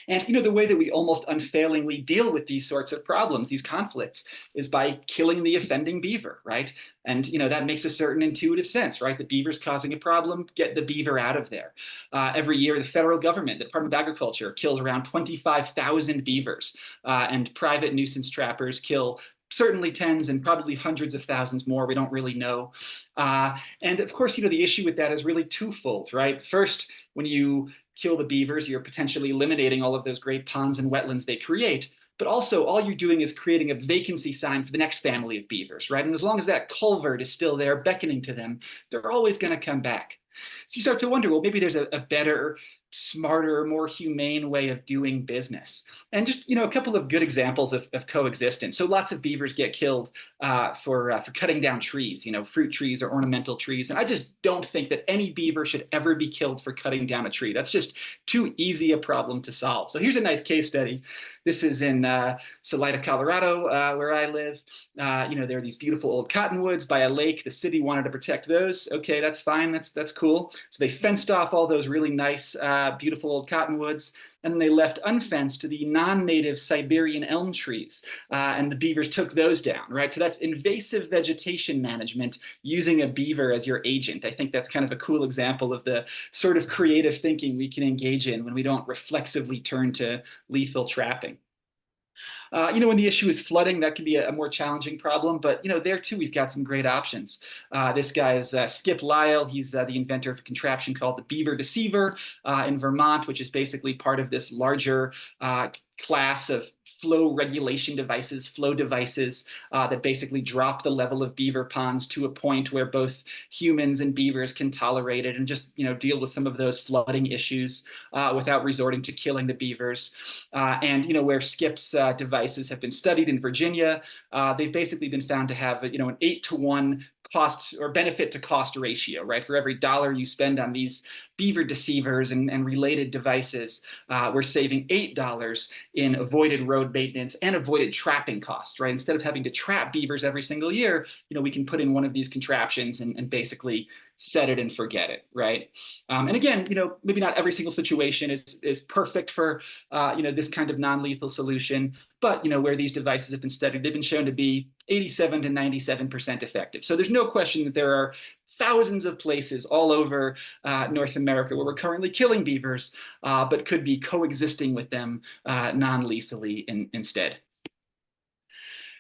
And the way that we almost unfailingly deal with these sorts of problems, these conflicts, is by killing the offending beaver, right? And that makes a certain intuitive sense, right? The beaver's causing a problem, get the beaver out of there. Every year, the federal government, the Department of Agriculture, kills around 25,000 beavers, and private nuisance trappers kill certainly tens and probably hundreds of thousands more. We don't really know. And of course, the issue with that is really twofold, right? First, when you kill the beavers, you're potentially eliminating all of those great ponds and wetlands they create. But also, all you're doing is creating a vacancy sign for the next family of beavers, right? And as long as that culvert is still there beckoning to them, they're always going to come back. So you start to wonder, well, maybe there's a better, smarter, more humane way of doing business. And just a couple of good examples of coexistence. So lots of beavers get killed for cutting down trees, fruit trees or ornamental trees. And I just don't think that any beaver should ever be killed for cutting down a tree. That's just too easy a problem to solve. So here's a nice case study. This is in Salida, Colorado, where I live. There are these beautiful old cottonwoods by a lake. The city wanted to protect those. Okay, that's fine. That's cool. So they fenced off all those really nice, beautiful old cottonwoods, and then they left unfenced to the non-native Siberian elm trees, and the beavers took those down, right? So that's invasive vegetation management using a beaver as your agent. I think that's kind of a cool example of the sort of creative thinking we can engage in when we don't reflexively turn to lethal trapping. When the issue is flooding, that can be a more challenging problem, but there too we've got some great options. This guy is Skip Lyle. He's the inventor of a contraption called the Beaver Deceiver in Vermont, which is basically part of this larger class of flow regulation devices, flow devices that basically drop the level of beaver ponds to a point where both humans and beavers can tolerate it and just deal with some of those flooding issues without resorting to killing the beavers. And where Skip's devices have been studied in Virginia, they've basically been found to have an 8-to-1 cost or benefit to cost ratio, right? For every dollar you spend on these beaver deceivers and related devices, we're saving $8 in avoided road maintenance and avoided trapping costs, right? Instead of having to trap beavers every single year, we can put in one of these contraptions and basically set it and forget it, right? And again, maybe not every single situation is perfect for this kind of non-lethal solution, but where these devices have been studied, they've been shown to be 87 to 97% effective. So there's no question that there are thousands of places all over North America where we're currently killing beavers, but could be coexisting with them non-lethally instead.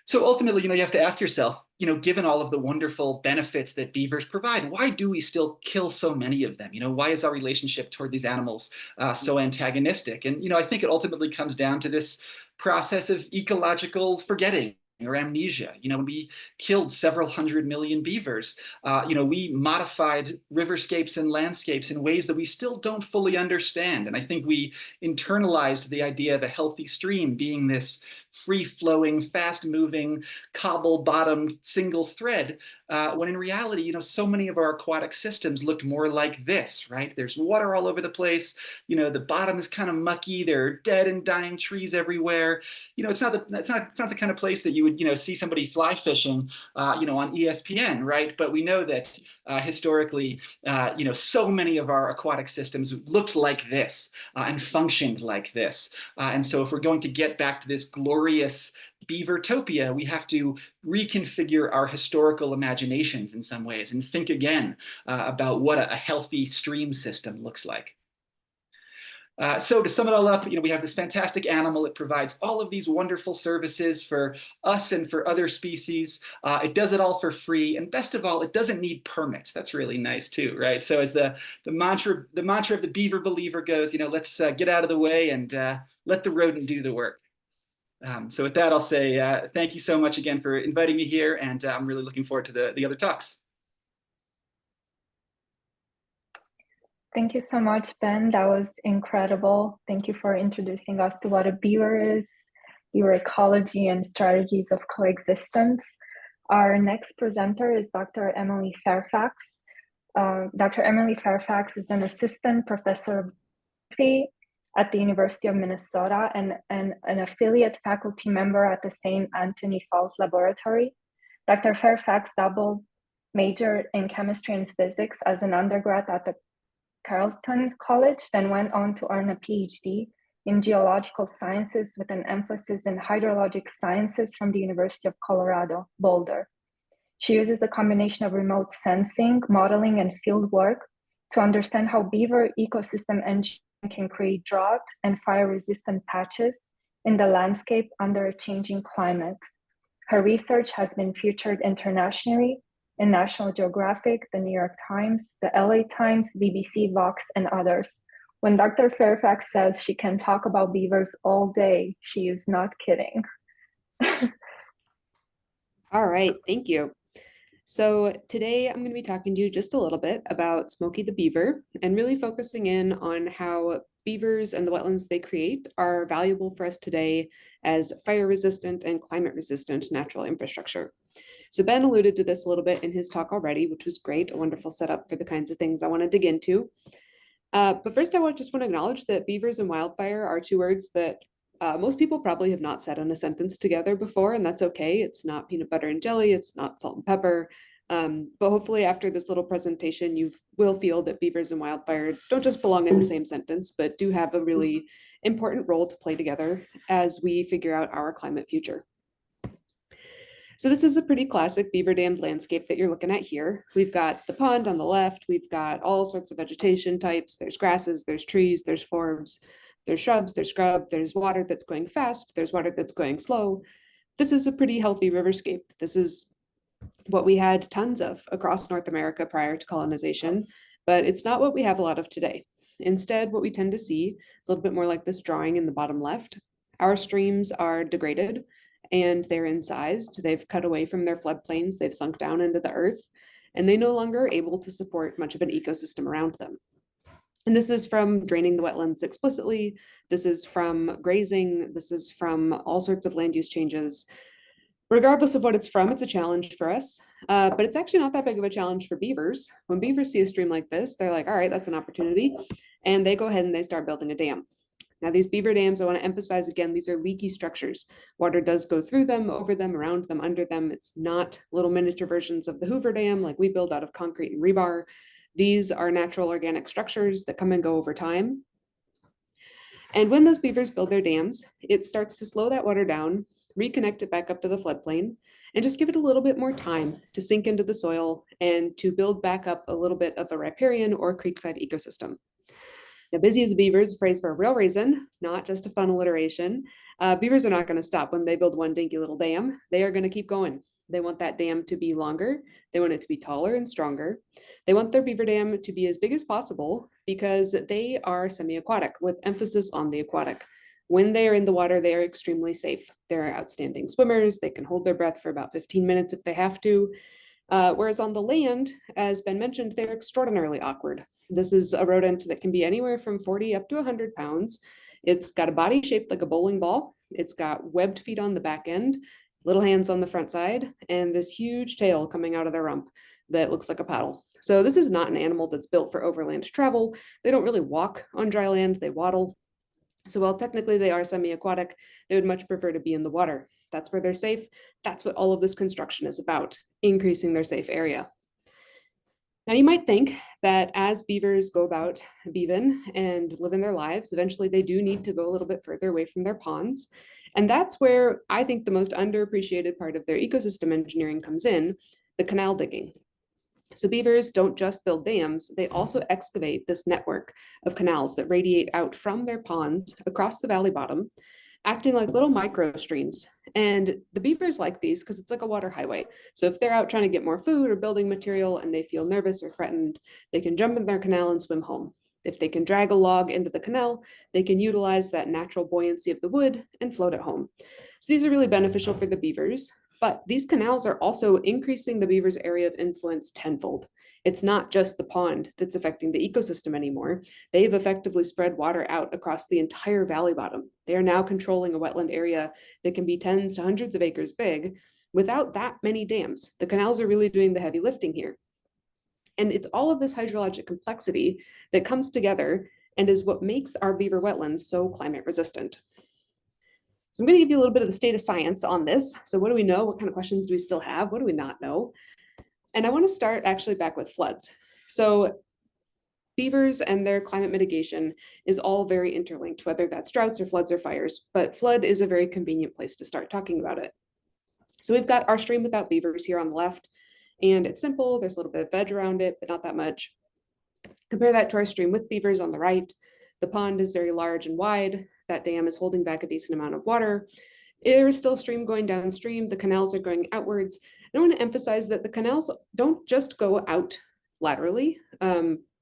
So ultimately, you have to ask yourself, given all of the wonderful benefits that beavers provide, why do we still kill so many of them? Why is our relationship toward these animals so antagonistic? And, I think it ultimately comes down to this process of ecological forgetting or amnesia. We killed several hundred million beavers. We modified riverscapes and landscapes in ways that we still don't fully understand. And I think we internalized the idea of a healthy stream being this free-flowing, fast-moving, cobble-bottomed single thread, when in reality, so many of our aquatic systems looked more like this, right? There's water all over the place. The bottom is kind of mucky. There are dead and dying trees everywhere. It's not the kind of place that you would, see somebody fly fishing, on ESPN, right? But we know that historically, so many of our aquatic systems looked like this and functioned like this. And so if we're going to get back to this glorious beavertopia, we have to reconfigure our historical imaginations in some ways and think again about what a healthy stream system looks like. So to sum it all up, we have this fantastic animal. It provides all of these wonderful services for us and for other species. It does it all for free, and best of all, it doesn't need permits. That's really nice too, right? So as the mantra of the beaver believer goes, let's get out of the way and let the rodent do the work. So with that, I'll say thank you so much again for inviting me here, and I'm really looking forward to the other talks. Thank you so much, Ben. That was incredible. Thank you for introducing us to what a beaver is, beaver ecology, and strategies of coexistence. Our next presenter is Dr. Emily Fairfax. Dr. Emily Fairfax is an assistant professor of biology at the University of Minnesota and an affiliate faculty member at the St. Anthony Falls Laboratory. Dr. Fairfax majored in chemistry and physics as an undergrad at the Carleton College, then went on to earn a PhD in geological sciences with an emphasis in hydrologic sciences from the University of Colorado, Boulder. She uses a combination of remote sensing, modeling, and field work to understand how beaver ecosystem engineering can create drought and fire-resistant patches in the landscape under a changing climate. Her research has been featured internationally in National Geographic, the New York Times, the LA Times, BBC, Vox, and others. When Dr. Fairfax says she can talk about beavers all day, she is not kidding. All right, thank you. So today I'm going to be talking to you just a little bit about Smokey the beaver and really focusing in on how beavers and the wetlands they create are valuable for us today as fire resistant and climate resistant natural infrastructure. So Ben alluded to this a little bit in his talk already, which was great, a wonderful setup for the kinds of things I want to dig into. But first I just want to acknowledge that beavers and wildfire are two words that most people probably have not said in a sentence together before, and that's okay. It's not peanut butter and jelly, it's not salt and pepper. But hopefully after this little presentation, you will feel that beavers and wildfire don't just belong in the same sentence, but do have a really important role to play together as we figure out our climate future. So this is a pretty classic beaver dammed landscape that you're looking at here. We've got the pond on the left, we've got all sorts of vegetation types, there's grasses, there's trees, there's forbs, there's shrubs, there's scrub, there's water that's going fast, there's water that's going slow. This is a pretty healthy riverscape. This is what we had tons of across North America prior to colonization, but it's not what we have a lot of today. Instead, what we tend to see is a little bit more like this drawing in the bottom left. Our streams are degraded and they're incised. They've cut away from their floodplains, they've sunk down into the earth, and they no longer are able to support much of an ecosystem around them. And this is from draining the wetlands explicitly, this is from grazing, this is from all sorts of land use changes. Regardless of what it's from, it's a challenge for us, but it's actually not that big of a challenge for beavers. When beavers see a stream like this, they're like, all right, that's an opportunity. And they go ahead and they start building a dam. Now these beaver dams, I want to emphasize again, these are leaky structures. Water does go through them, over them, around them, under them. It's not little miniature versions of the Hoover Dam like we build out of concrete and rebar. These are natural organic structures that come and go over time. And when those beavers build their dams, it starts to slow that water down, reconnect it back up to the floodplain, and just give it a little bit more time to sink into the soil and to build back up a little bit of a riparian or creekside ecosystem. Now, busy as a beaver is a phrase for a real reason, not just a fun alliteration. Beavers are not going to stop when they build one dinky little dam. They are going to keep going. They want that dam to be longer. They want it to be taller and stronger. They want their beaver dam to be as big as possible because they are semi-aquatic, with emphasis on the aquatic. When they are in the water, they are extremely safe. They're outstanding swimmers. They can hold their breath for about 15 minutes if they have to. Whereas on the land, as Ben mentioned, they're extraordinarily awkward. This is a rodent that can be anywhere from 40 up to 100 pounds. It's got a body shaped like a bowling ball. It's got webbed feet on the back end, little hands on the front side, and this huge tail coming out of their rump that looks like a paddle. So this is not an animal that's built for overland travel. They don't really walk on dry land, they waddle. So while technically they are semi-aquatic, they would much prefer to be in the water. That's where they're safe. That's what all of this construction is about, increasing their safe area. Now you might think that as beavers go about beaving and living their lives, eventually they do need to go a little bit further away from their ponds. And that's where I think the most underappreciated part of their ecosystem engineering comes in, the canal digging. So beavers don't just build dams, they also excavate this network of canals that radiate out from their ponds across the valley bottom, acting like little micro streams. And the beavers like these because it's like a water highway. So if they're out trying to get more food or building material and they feel nervous or threatened, they can jump in their canal and swim home. If they can drag a log into the canal, they can utilize that natural buoyancy of the wood and float it home. So these are really beneficial for the beavers. But these canals are also increasing the beaver's area of influence tenfold. It's not just the pond that's affecting the ecosystem anymore. They've effectively spread water out across the entire valley bottom. They are now controlling a wetland area that can be tens to hundreds of acres big without that many dams. The canals are really doing the heavy lifting here. And it's all of this hydrologic complexity that comes together and is what makes our beaver wetlands so climate resistant. So I'm going to give you a little bit of the state of science on this. So what do we know? What kind of questions do we still have? What do we not know? And I want to start actually back with floods. So beavers and their climate mitigation is all very interlinked, whether that's droughts or floods or fires, but flood is a very convenient place to start talking about it. So we've got our stream without beavers here on the left, and it's simple. There's a little bit of veg around it, but not that much. Compare that to our stream with beavers on the right. The pond is very large and wide. That dam is holding back a decent amount of water. There is still stream going downstream. The canals are going outwards. I want to emphasize that the canals don't just go out laterally,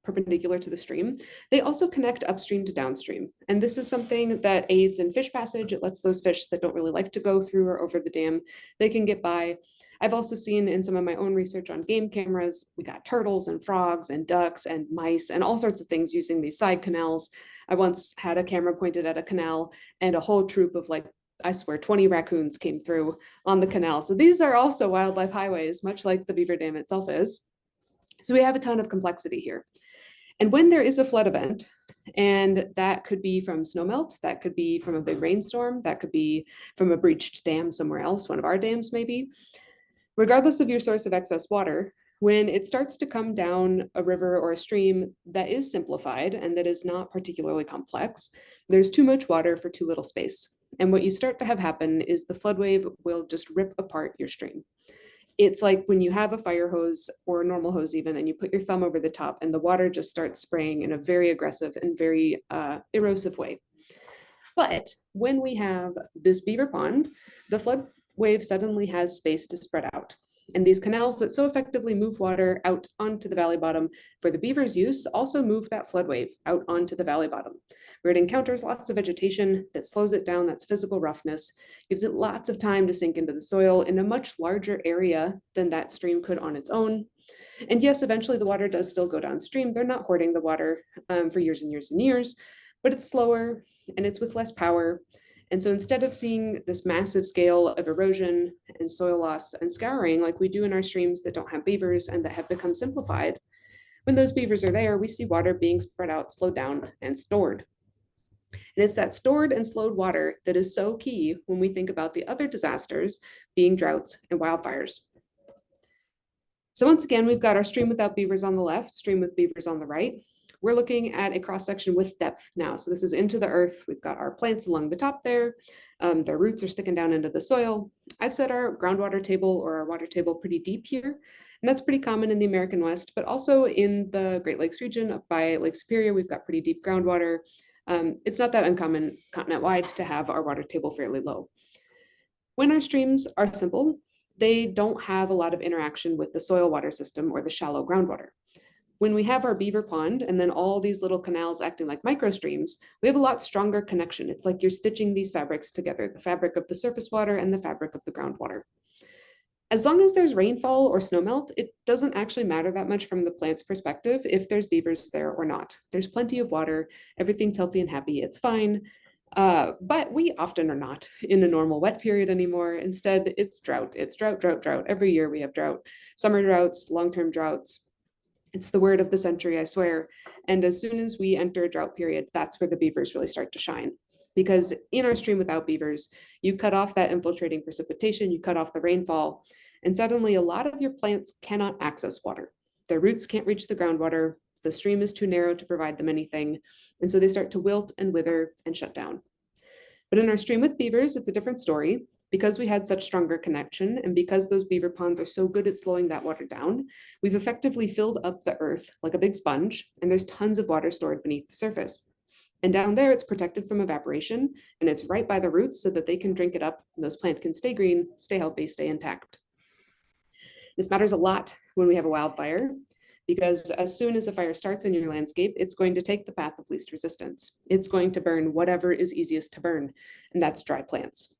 perpendicular to the stream. They also connect upstream to downstream. And this is something that aids in fish passage. It lets those fish that don't really like to go through or over the dam, they can get by. I've also seen in some of my own research on game cameras, we got turtles and frogs and ducks and mice and all sorts of things using these side canals. I once had a camera pointed at a canal and a whole troop of, like, I swear 20 raccoons came through on the canal. So these are also wildlife highways, much like the beaver dam itself is. So we have a ton of complexity here. And when there is a flood event, and that could be from snowmelt, that could be from a big rainstorm, that could be from a breached dam somewhere else, one of our dams maybe, regardless of your source of excess water, when it starts to come down a river or a stream that is simplified and that is not particularly complex, there's too much water for too little space. And what you start to have happen is the flood wave will just rip apart your stream. It's like when you have a fire hose or a normal hose even, and you put your thumb over the top and the water just starts spraying in a very aggressive and very erosive way. But when we have this beaver pond, the flood wave suddenly has space to spread out. And these canals that so effectively move water out onto the valley bottom for the beaver's use also move that flood wave out onto the valley bottom, where it encounters lots of vegetation that slows it down. That's physical roughness, gives it lots of time to sink into the soil in a much larger area than that stream could on its own. And yes, eventually the water does still go downstream. They're not hoarding the water for years and years and years, but it's slower and it's with less power. And so instead of seeing this massive scale of erosion and soil loss and scouring like we do in our streams that don't have beavers and that have become simplified, when those beavers are there, we see water being spread out, slowed down, and stored. And it's that stored and slowed water that is so key when we think about the other disasters being droughts and wildfires. So once again, we've got our stream without beavers on the left, stream with beavers on the right. We're looking at a cross-section with depth now. So this is into the earth. We've got our plants along the top there. Their roots are sticking down into the soil. I've set our groundwater table or our water table pretty deep here. And that's pretty common in the American West, but also in the Great Lakes region up by Lake Superior, we've got pretty deep groundwater. It's not that uncommon continent-wide to have our water table fairly low. When our streams are simple, they don't have a lot of interaction with the soil water system or the shallow groundwater. When we have our beaver pond and then all these little canals acting like microstreams, we have a lot stronger connection. It's like you're stitching these fabrics together, the fabric of the surface water and the fabric of the groundwater. As long as there's rainfall or snowmelt, it doesn't actually matter that much from the plant's perspective if there's beavers there or not. There's plenty of water, everything's healthy and happy, it's fine. But we often are not in a normal wet period anymore. Instead, it's drought. It's drought, drought, drought. Every year we have drought, summer droughts, long-term droughts. It's the word of the century, I swear. And as soon as we enter a drought period, that's where the beavers really start to shine. Because in our stream without beavers, you cut off that infiltrating precipitation, you cut off the rainfall, and suddenly a lot of your plants cannot access water. Their roots can't reach the groundwater, the stream is too narrow to provide them anything, and so they start to wilt and wither and shut down. But in our stream with beavers, it's a different story. Because we had such stronger connection and because those beaver ponds are so good at slowing that water down, we've effectively filled up the earth like a big sponge, and there's tons of water stored beneath the surface. And down there, it's protected from evaporation, and it's right by the roots so that they can drink it up, and those plants can stay green, stay healthy, stay intact. This matters a lot when we have a wildfire, because as soon as a fire starts in your landscape, it's going to take the path of least resistance. It's going to burn whatever is easiest to burn, and that's dry plants.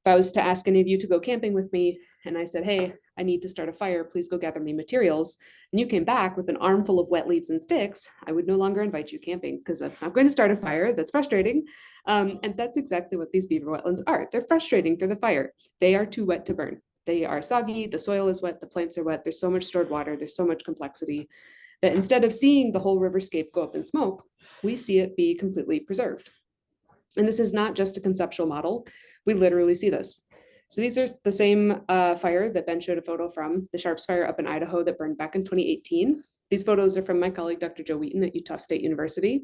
If I was to ask any of you to go camping with me and I said, hey, I need to start a fire, please go gather me materials, and you came back with an armful of wet leaves and sticks, I would no longer invite you camping because that's not going to start a fire. That's frustrating. And that's exactly what these beaver wetlands are. They're frustrating for the fire. They are too wet to burn. They are soggy, the soil is wet, the plants are wet, there's so much stored water, there's so much complexity that instead of seeing the whole riverscape go up in smoke, we see it be completely preserved. And this is not just a conceptual model. We literally see this. So these are the same fire that Ben showed a photo from, the Sharps fire up in Idaho that burned back in 2018. These photos are from my colleague, Dr. Joe Wheaton at Utah State University.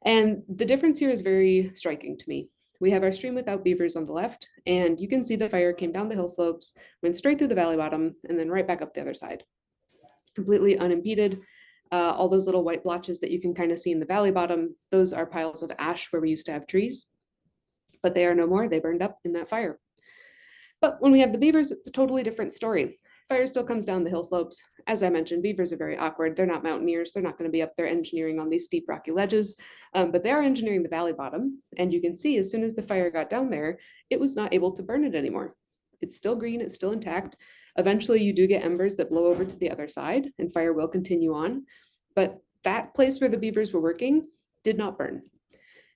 And the difference here is very striking to me. We have our stream without beavers on the left, and you can see the fire came down the hill slopes, went straight through the valley bottom, and then right back up the other side. Completely unimpeded. All those little white blotches that you can kind of see in the valley bottom, those are piles of ash where we used to have trees, but they are no more. They burned up in that fire. But when we have the beavers, it's a totally different story. Fire still comes down the hill slopes. As I mentioned, beavers are very awkward. They're not mountaineers. They're not going to be up there engineering on these steep rocky ledges, but they are engineering the valley bottom. And you can see as soon as the fire got down there, it was not able to burn it anymore. It's still green, it's still intact. Eventually you do get embers that blow over to the other side and fire will continue on. But that place where the beavers were working did not burn.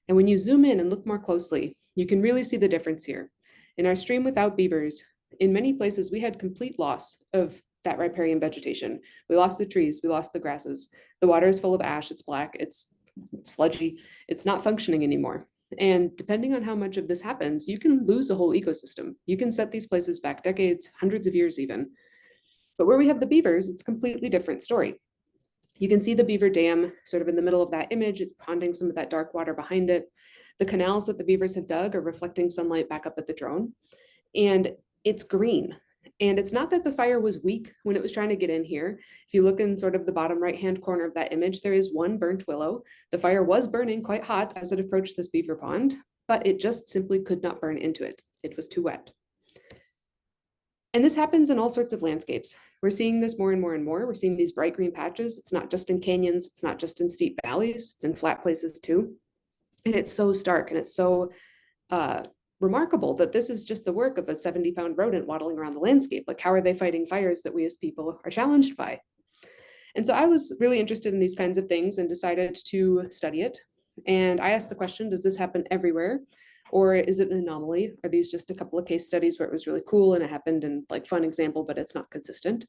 And when you zoom in and look more closely, you can really see the difference here. In our stream without beavers, in many places we had complete loss of that riparian vegetation. We lost the trees, we lost the grasses. The water is full of ash, it's black, it's sludgy, it's not functioning anymore. And depending on how much of this happens, you can lose a whole ecosystem. You can set these places back decades, hundreds of years even. But where we have the beavers, it's a completely different story. You can see the beaver dam sort of in the middle of that image. It's ponding some of that dark water behind it. The canals that the beavers have dug are reflecting sunlight back up at the drone. And it's green. And it's not that the fire was weak when it was trying to get in here. If you look in sort of the bottom right-hand corner of that image, there is one burnt willow. The fire was burning quite hot as it approached this beaver pond, but it just simply could not burn into it. It was too wet. And this happens in all sorts of landscapes. We're seeing this more and more and more. We're seeing these bright green patches. It's not just in canyons. It's not just in steep valleys. It's in flat places too. And it's so stark and it's so remarkable that this is just the work of a 70-pound rodent waddling around the landscape. Like, how are they fighting fires that we as people are challenged by? And so I was really interested in these kinds of things and decided to study it. And I asked the question, does this happen everywhere? Or is it an anomaly? Are these just a couple of case studies where it was really cool and it happened in like fun example, but it's not consistent?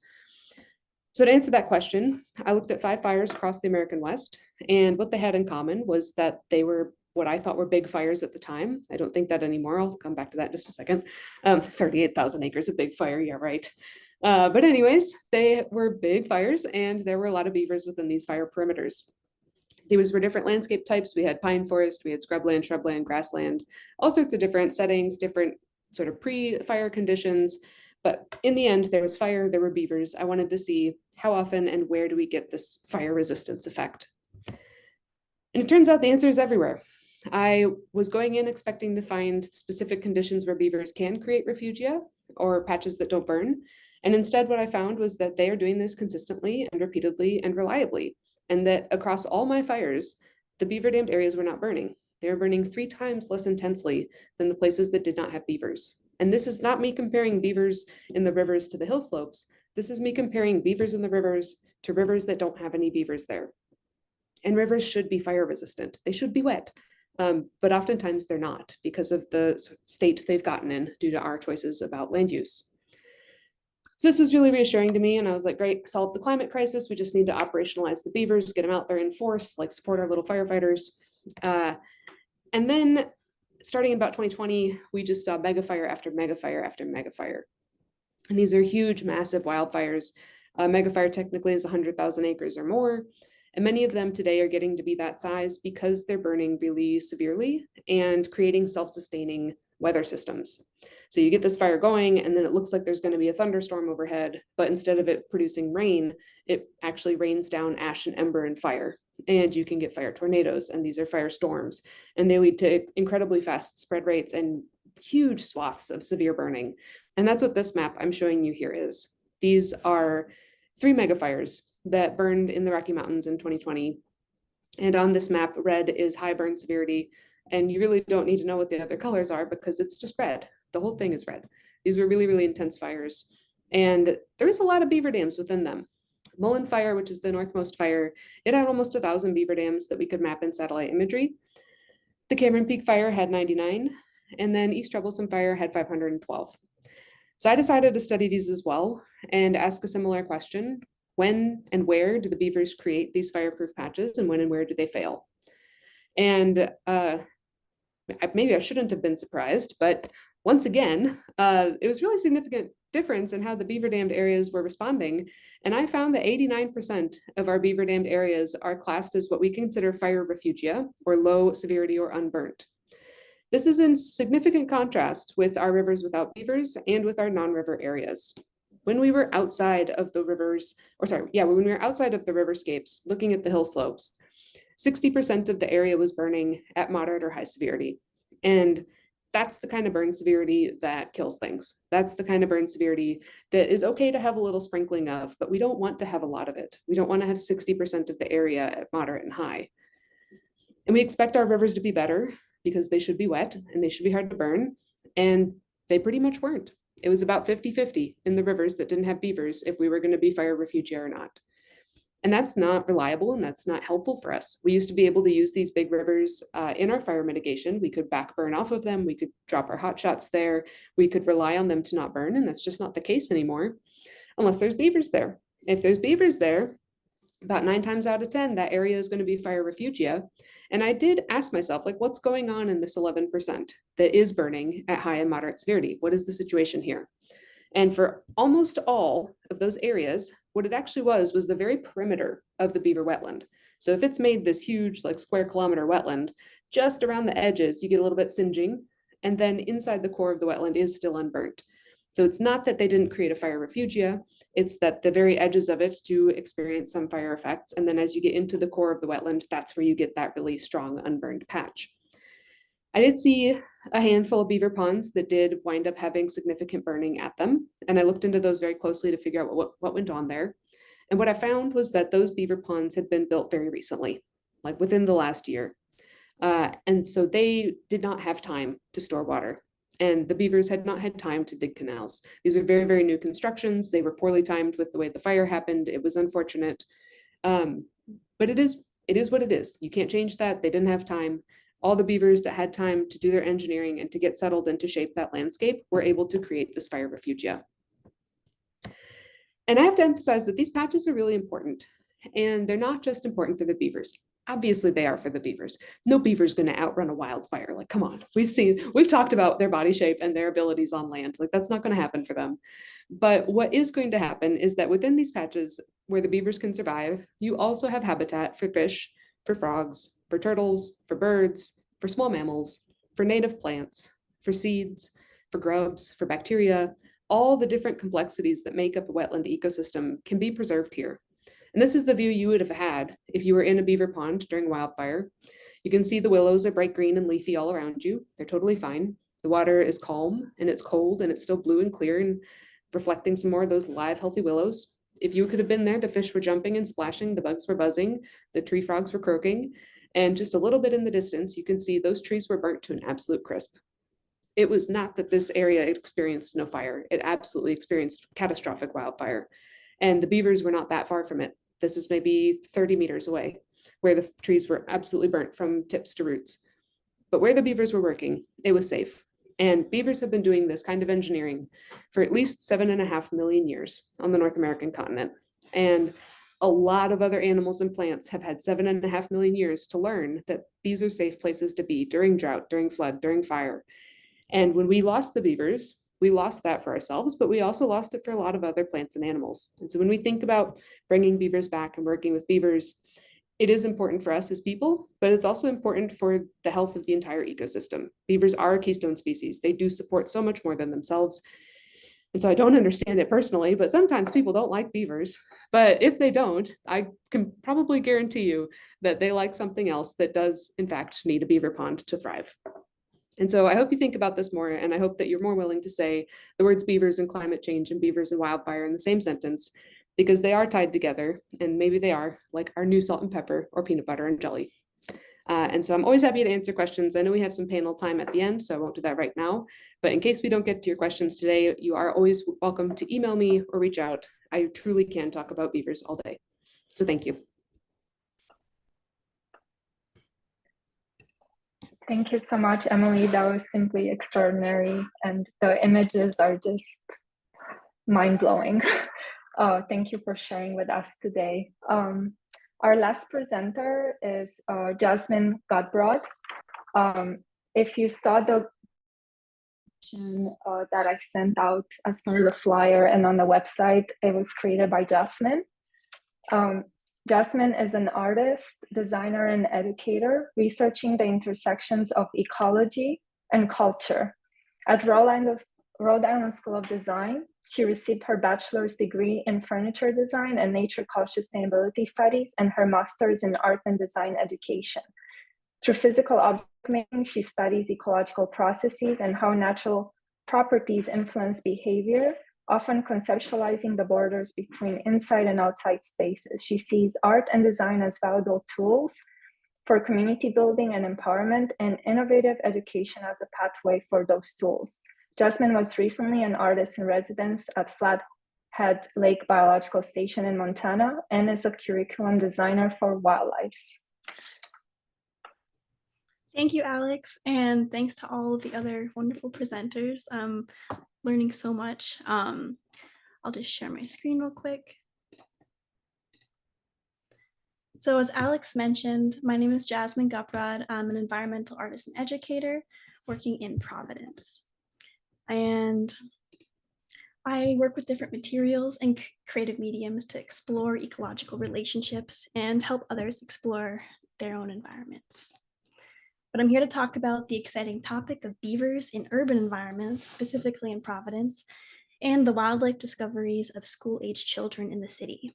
So to answer that question, I looked at 5 fires across the American West, and what they had in common was that they were what I thought were big fires at the time. I don't think that anymore. I'll come back to that in just a second. 38,000 acres of big fire, yeah, right. But anyways, they were big fires and there were a lot of beavers within these fire perimeters. These were different landscape types. We had pine forest, we had scrubland, shrubland, grassland, all sorts of different settings, different sort of pre-fire conditions. But in the end, there was fire, there were beavers. I wanted to see how often and where do we get this fire resistance effect? And it turns out the answer is everywhere. I was going in expecting to find specific conditions where beavers can create refugia or patches that don't burn. And instead, what I found was that they are doing this consistently and repeatedly and reliably. And that across all my fires, the beaver dammed areas were not burning. They were burning 3 times less intensely than the places that did not have beavers. And this is not me comparing beavers in the rivers to the hill slopes. This is me comparing beavers in the rivers to rivers that don't have any beavers there. And rivers should be fire resistant. They should be wet. But oftentimes they're not because of the state they've gotten in due to our choices about land use. So this was really reassuring to me, and I was like, great, solve the climate crisis. We just need to operationalize the beavers, get them out there in force, like support our little firefighters. And then starting in about 2020, we just saw mega fire after mega fire after mega fire. And these are huge, massive wildfires. Mega fire technically is 100,000 acres or more. And many of them today are getting to be that size because they're burning really severely and creating self-sustaining weather systems. So you get this fire going and then it looks like there's going to be a thunderstorm overhead, but instead of it producing rain, it actually rains down ash and ember and fire. And you can get fire tornadoes, and these are fire storms, and they lead to incredibly fast spread rates and huge swaths of severe burning. And that's what this map I'm showing you here is. These are 3 megafires that burned in the Rocky Mountains in 2020. And on this map, red is high burn severity. And you really don't need to know what the other colors are because it's just red. The whole thing is red. These were really, really intense fires. And there was a lot of beaver dams within them. Mullen Fire, which is the northmost fire, it had almost 1,000 beaver dams that we could map in satellite imagery. The Cameron Peak Fire had 99, and then East Troublesome Fire had 512. So I decided to study these as well and ask a similar question. When and where do the beavers create these fireproof patches, and when and where do they fail? And maybe I shouldn't have been surprised, but once again, it was really significant difference in how the beaver dammed areas were responding. And I found that 89% of our beaver dammed areas are classed as what we consider fire refugia, or low severity or unburnt. This is in significant contrast with our rivers without beavers and with our non-river areas. When we were outside of the rivers, when we were outside of the riverscapes, looking at the hill slopes, 60% of the area was burning at moderate or high severity. And that's the kind of burn severity that kills things. That's the kind of burn severity that is okay to have a little sprinkling of, but we don't want to have a lot of it. We don't want to have 60% of the area at moderate and high. And we expect our rivers to be better because they should be wet and they should be hard to burn. And they pretty much weren't. It was about 50-50 in the rivers that didn't have beavers if we were going to be fire refugia or not. And that's not reliable and that's not helpful for us. We used to be able to use these big rivers in our fire mitigation. We could back burn off of them. We could drop our hot shots there. We could rely on them to not burn. And that's just not the case anymore, unless there's beavers there. If there's beavers there, about 9 times out of 10, that area is going to be fire refugia. And I did ask myself, like, what's going on in this 11% that is burning at high and moderate severity? What is the situation here? And for almost all of those areas, what it actually was the very perimeter of the beaver wetland. So if it's made this huge, like, square kilometer wetland, just around the edges, you get a little bit singeing. And then inside the core of the wetland is still unburnt. So it's not that they didn't create a fire refugia, it's that the very edges of it do experience some fire effects. And then as you get into the core of the wetland, that's where you get that really strong unburned patch. I did see a handful of beaver ponds that did wind up having significant burning at them. And I looked into those very closely to figure out what went on there. And what I found was that those beaver ponds had been built very recently, like within the last year. And so they did not have time to store water. And the beavers had not had time to dig canals. These are very, very new constructions. They were poorly timed with the way the fire happened. It was unfortunate. But it is what it is. You can't change that. They didn't have time. All the beavers that had time to do their engineering and to get settled and to shape that landscape were able to create this fire refugia. And I have to emphasize that these patches are really important. And they're not just important for the beavers. Obviously they are for the beavers. No beaver's going to outrun a wildfire. Like, come on, we've talked about their body shape and their abilities on land. Like, that's not going to happen for them. But what is going to happen is that within these patches where the beavers can survive, you also have habitat for fish, for frogs, for turtles, for birds, for small mammals, for native plants, for seeds, for grubs, for bacteria. All the different complexities that make up a wetland ecosystem can be preserved here. And this is the view you would have had if you were in a beaver pond during wildfire. You can see the willows are bright green and leafy all around you. They're totally fine. The water is calm and it's cold and it's still blue and clear and reflecting some more of those live, healthy willows. If you could have been there, the fish were jumping and splashing, the bugs were buzzing, the tree frogs were croaking, and just a little bit in the distance, you can see those trees were burnt to an absolute crisp. It was not that this area experienced no fire. It absolutely experienced catastrophic wildfire. And the beavers were not that far from it. This is maybe 30 meters away, where the trees were absolutely burnt from tips to roots. But where the beavers were working, it was safe. And beavers have been doing this kind of engineering for at least 7.5 million years on the North American continent. And a lot of other animals and plants have had 7.5 million years to learn that these are safe places to be during drought, during flood, during fire. And when we lost the beavers, we lost that for ourselves, but we also lost it for a lot of other plants and animals. And so when we think about bringing beavers back and working with beavers, it is important for us as people, but it's also important for the health of the entire ecosystem. Beavers are a keystone species. They do support so much more than themselves. And so I don't understand it personally, but sometimes people don't like beavers. But if they don't, I can probably guarantee you that they like something else that does, in fact, need a beaver pond to thrive. And so I hope you think about this more, and I hope that you're more willing to say the words beavers and climate change and beavers and wildfire in the same sentence, because they are tied together, and maybe they are like our new salt and pepper or peanut butter and jelly. And so I'm always happy to answer questions. I know we have some panel time at the end, so I won't do that right now. But in case we don't get to your questions today, you are always welcome to email me or reach out. I truly can talk about beavers all day. So thank you. Thank you so much, Emily. That was simply extraordinary. And the images are just mind-blowing. Thank you for sharing with us today. Our last presenter is Jasmine Gutbrod. If you saw the that I sent out as part of the flyer and on the website. It was created by Jasmine. Jasmine is an artist, designer, and educator researching the intersections of ecology and culture. At Rhode Island School of Design, she received her bachelor's degree in furniture design and nature culture sustainability studies and her master's in art and design education. Through physical object making, she studies ecological processes and how natural properties influence behavior, often conceptualizing the borders between inside and outside spaces. She sees art and design as valuable tools for community building and empowerment, and innovative education as a pathway for those tools. Jasmine was recently an artist in residence at Flathead Lake Biological Station in Montana and is a curriculum designer for wildlife. Thank you, Alex, and thanks to all of the other wonderful presenters. I'm learning so much. I'll just share my screen real quick. So as Alex mentioned, my name is Jasmine Gutbrod. I'm an environmental artist and educator working in Providence. And I work with different materials and creative mediums to explore ecological relationships and help others explore their own environments. But I'm here to talk about the exciting topic of beavers in urban environments, specifically in Providence, and the wildlife discoveries of school-aged children in the city.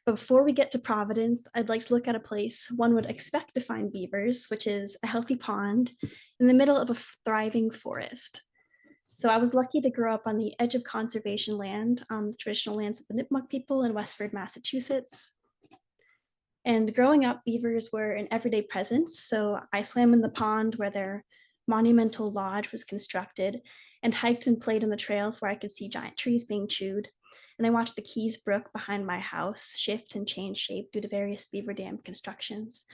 But before we get to Providence, I'd like to look at a place one would expect to find beavers, which is a healthy pond in the middle of a thriving forest. So I was lucky to grow up on the edge of conservation land, on the traditional lands of the Nipmuc people in Westford, Massachusetts. And growing up, beavers were an everyday presence. So I swam in the pond where their monumental lodge was constructed and hiked and played in the trails where I could see giant trees being chewed. And I watched the Keys Brook behind my house shift and change shape due to various beaver dam constructions.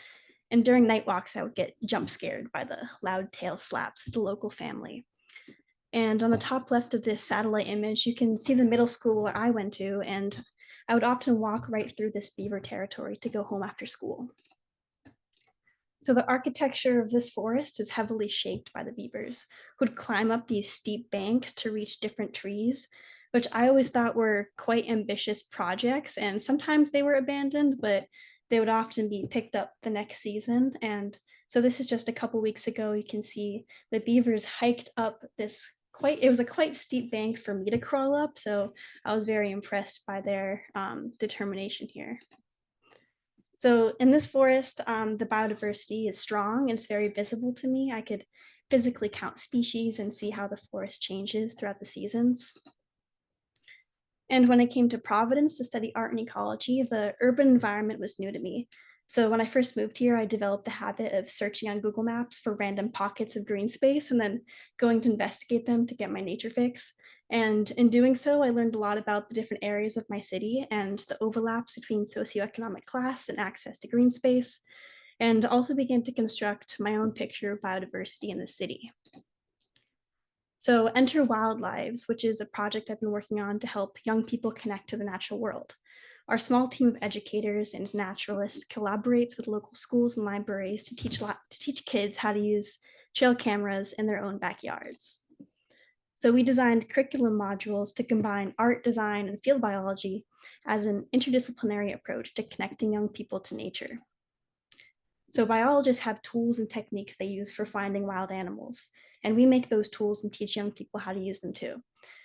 And during night walks, I would get jump scared by the loud tail slaps of the local family. And on the top left of this satellite image, you can see the middle school where I went to, and I would often walk right through this beaver territory to go home after school. So the architecture of this forest is heavily shaped by the beavers, who'd climb up these steep banks to reach different trees, which I always thought were quite ambitious projects, and sometimes they were abandoned, but they would often be picked up the next season. And so this is just a couple weeks ago. You can see the beavers hiked up this it was a quite steep bank for me to crawl up. So I was very impressed by their determination here. So in this forest, the biodiversity is strong and it's very visible to me. I could physically count species and see how the forest changes throughout the seasons. And when I came to Providence to study art and ecology, the urban environment was new to me. So when I first moved here, I developed the habit of searching on Google Maps for random pockets of green space and then going to investigate them to get my nature fix. And in doing so, I learned a lot about the different areas of my city and the overlaps between socioeconomic class and access to green space, and also began to construct my own picture of biodiversity in the city. So enter Wild Lives, which is a project I've been working on to help young people connect to the natural world. Our small team of educators and naturalists collaborates with local schools and libraries to teach kids how to use trail cameras in their own backyards. So we designed curriculum modules to combine art, design, and field biology as an interdisciplinary approach to connecting young people to nature. So biologists have tools and techniques they use for finding wild animals, and we make those tools and teach young people how to use them too.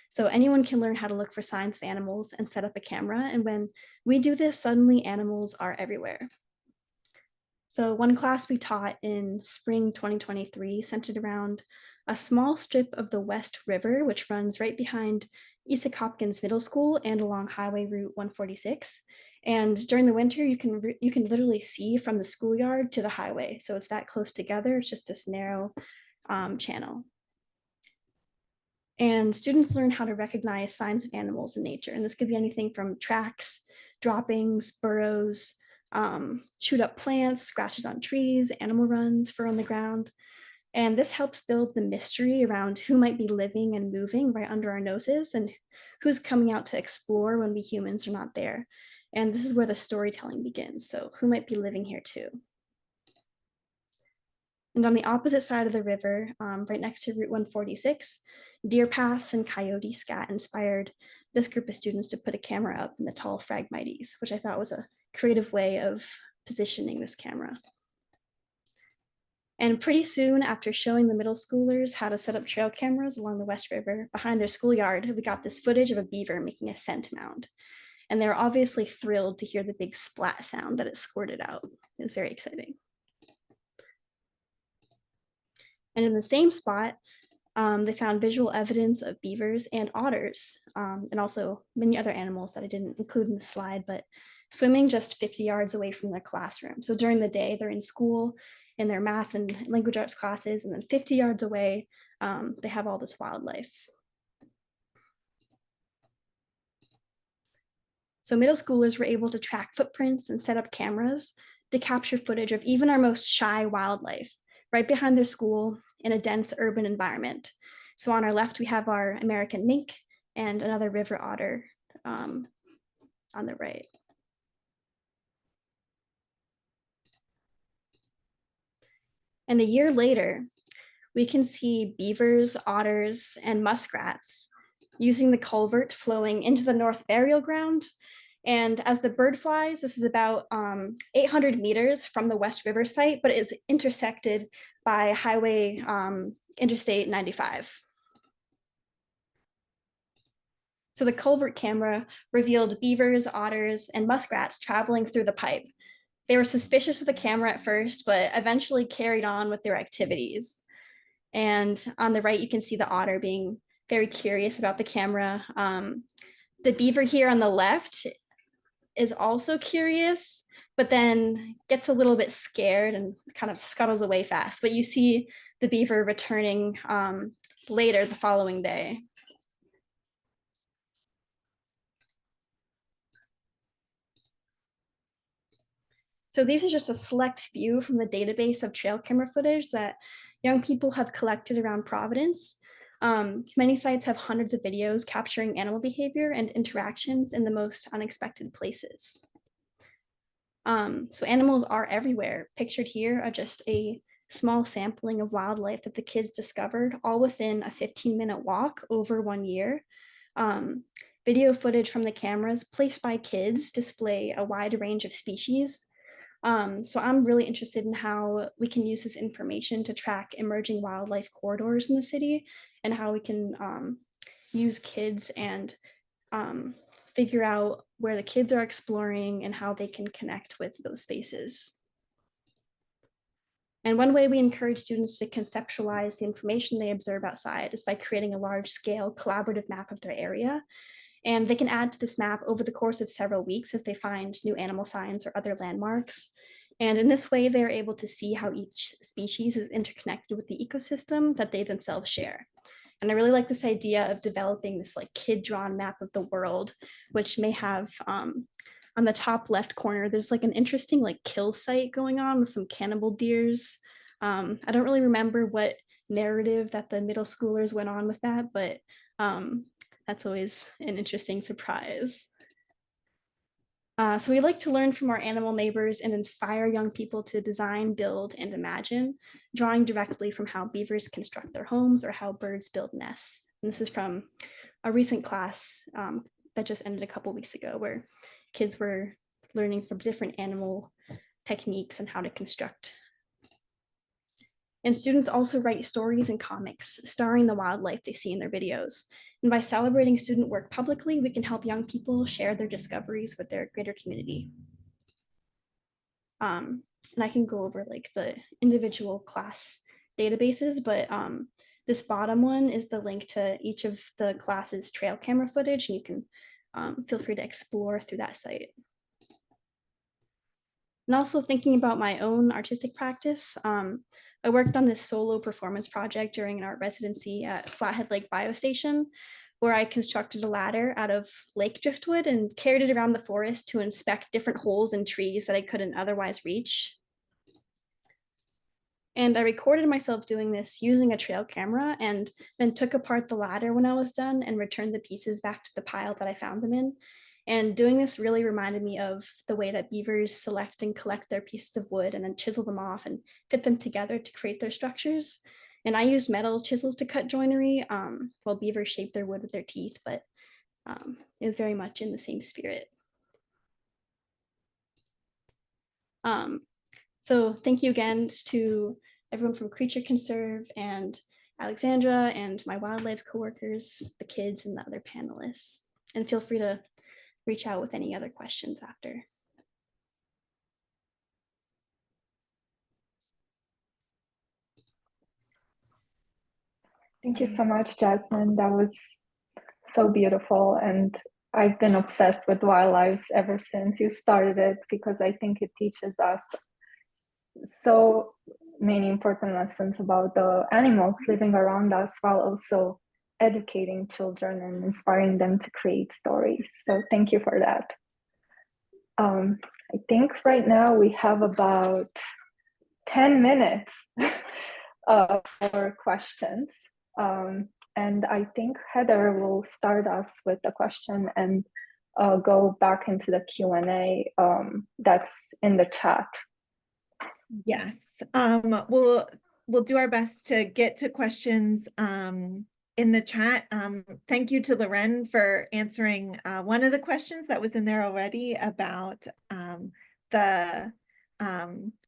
So anyone can learn how to look for signs of animals and set up a camera. And when we do this, suddenly animals are everywhere. So one class we taught in spring 2023 centered around a small strip of the West River, which runs right behind Isaac Hopkins Middle School and along Highway Route 146. And during the winter, you can literally see from the schoolyard to the highway. So it's that close together. It's just this narrow channel. And students learn how to recognize signs of animals in nature. And this could be anything from tracks, droppings, burrows, chewed up plants, scratches on trees, animal runs, fur on the ground. And this helps build the mystery around who might be living and moving right under our noses and who's coming out to explore when we humans are not there. And this is where the storytelling begins. So who might be living here too? And on the opposite side of the river, right next to Route 146, deer paths and coyote scat inspired this group of students to put a camera up in the tall phragmites, which I thought was a creative way of positioning this camera. And pretty soon after showing the middle schoolers how to set up trail cameras along the West River behind their schoolyard, we got this footage of a beaver making a scent mound. And they were obviously thrilled to hear the big splat sound that it squirted out. It was very exciting. And in the same spot, they found visual evidence of beavers and otters, and also many other animals that I didn't include in the slide, but swimming just 50 yards away from their classroom. So during the day, they're in school in their math and language arts classes, and then 50 yards away, they have all this wildlife. So middle schoolers were able to track footprints and set up cameras to capture footage of even our most shy wildlife right behind their school in a dense urban environment. So on our left, we have our American mink and another river otter on the right. And a year later, we can see beavers, otters, and muskrats using the culvert flowing into the North Burial Ground. And as the bird flies, this is about 800 meters from the West River site, but it is intersected by Highway Interstate 95. So the culvert camera revealed beavers, otters, and muskrats traveling through the pipe. They were suspicious of the camera at first, but eventually carried on with their activities. And on the right, you can see the otter being very curious about the camera. The beaver here on the left is also curious, but then gets a little bit scared and kind of scuttles away fast. But you see the beaver returning later the following day. So these are just a select few from the database of trail camera footage that young people have collected around Providence. Many sites have hundreds of videos capturing animal behavior and interactions in the most unexpected places. So animals are everywhere. Pictured here are just a small sampling of wildlife that the kids discovered, all within a 15-minute walk over 1 year. Video footage from the cameras placed by kids display a wide range of species. So I'm really interested in how we can use this information to track emerging wildlife corridors in the city, and how we can use kids and figure out where the kids are exploring and how they can connect with those spaces. And one way we encourage students to conceptualize the information they observe outside is by creating a large-scale collaborative map of their area. And they can add to this map over the course of several weeks as they find new animal signs or other landmarks. And in this way, they're able to see how each species is interconnected with the ecosystem that they themselves share. And I really like this idea of developing this like kid-drawn map of the world, which may have on the top left corner, there's like an interesting like kill site going on with some cannibal deers. I don't really remember what narrative that the middle schoolers went on with that, but that's always an interesting surprise. So we like to learn from our animal neighbors and inspire young people to design, build, and imagine, drawing directly from how beavers construct their homes or how birds build nests. And this is from a recent class that just ended a couple weeks ago, where kids were learning from different animal techniques and how to construct. And students also write stories and comics starring the wildlife they see in their videos. And by celebrating student work publicly, we can help young people share their discoveries with their greater community. And I can go over like the individual class databases, but this bottom one is the link to each of the class's trail camera footage, and you can feel free to explore through that site. And also thinking about my own artistic practice, I worked on this solo performance project during an art residency at Flathead Lake Biostation, where I constructed a ladder out of lake driftwood and carried it around the forest to inspect different holes in trees that I couldn't otherwise reach. And I recorded myself doing this using a trail camera, and then took apart the ladder when I was done and returned the pieces back to the pile that I found them in. And doing this really reminded me of the way that beavers select and collect their pieces of wood and then chisel them off and fit them together to create their structures. And I used metal chisels to cut joinery while beavers shape their wood with their teeth, but it was very much in the same spirit. So thank you again to everyone from Creature Conserve and Alexandra and my wildlife coworkers, the kids and the other panelists. And feel free to reach out with any other questions after. Thank you so much, Jasmine. That was so beautiful. And I've been obsessed with wildlife ever since you started it, because I think it teaches us so many important lessons about the animals living around us, while also educating children and inspiring them to create stories. So thank you for that. I think right now we have about 10 minutes for questions. And I think Heather will start us with the question and go back into the Q&A that's in the chat. Yes, we'll do our best to get to questions in the chat. Thank you to Lorén for answering one of the questions that was in there already about the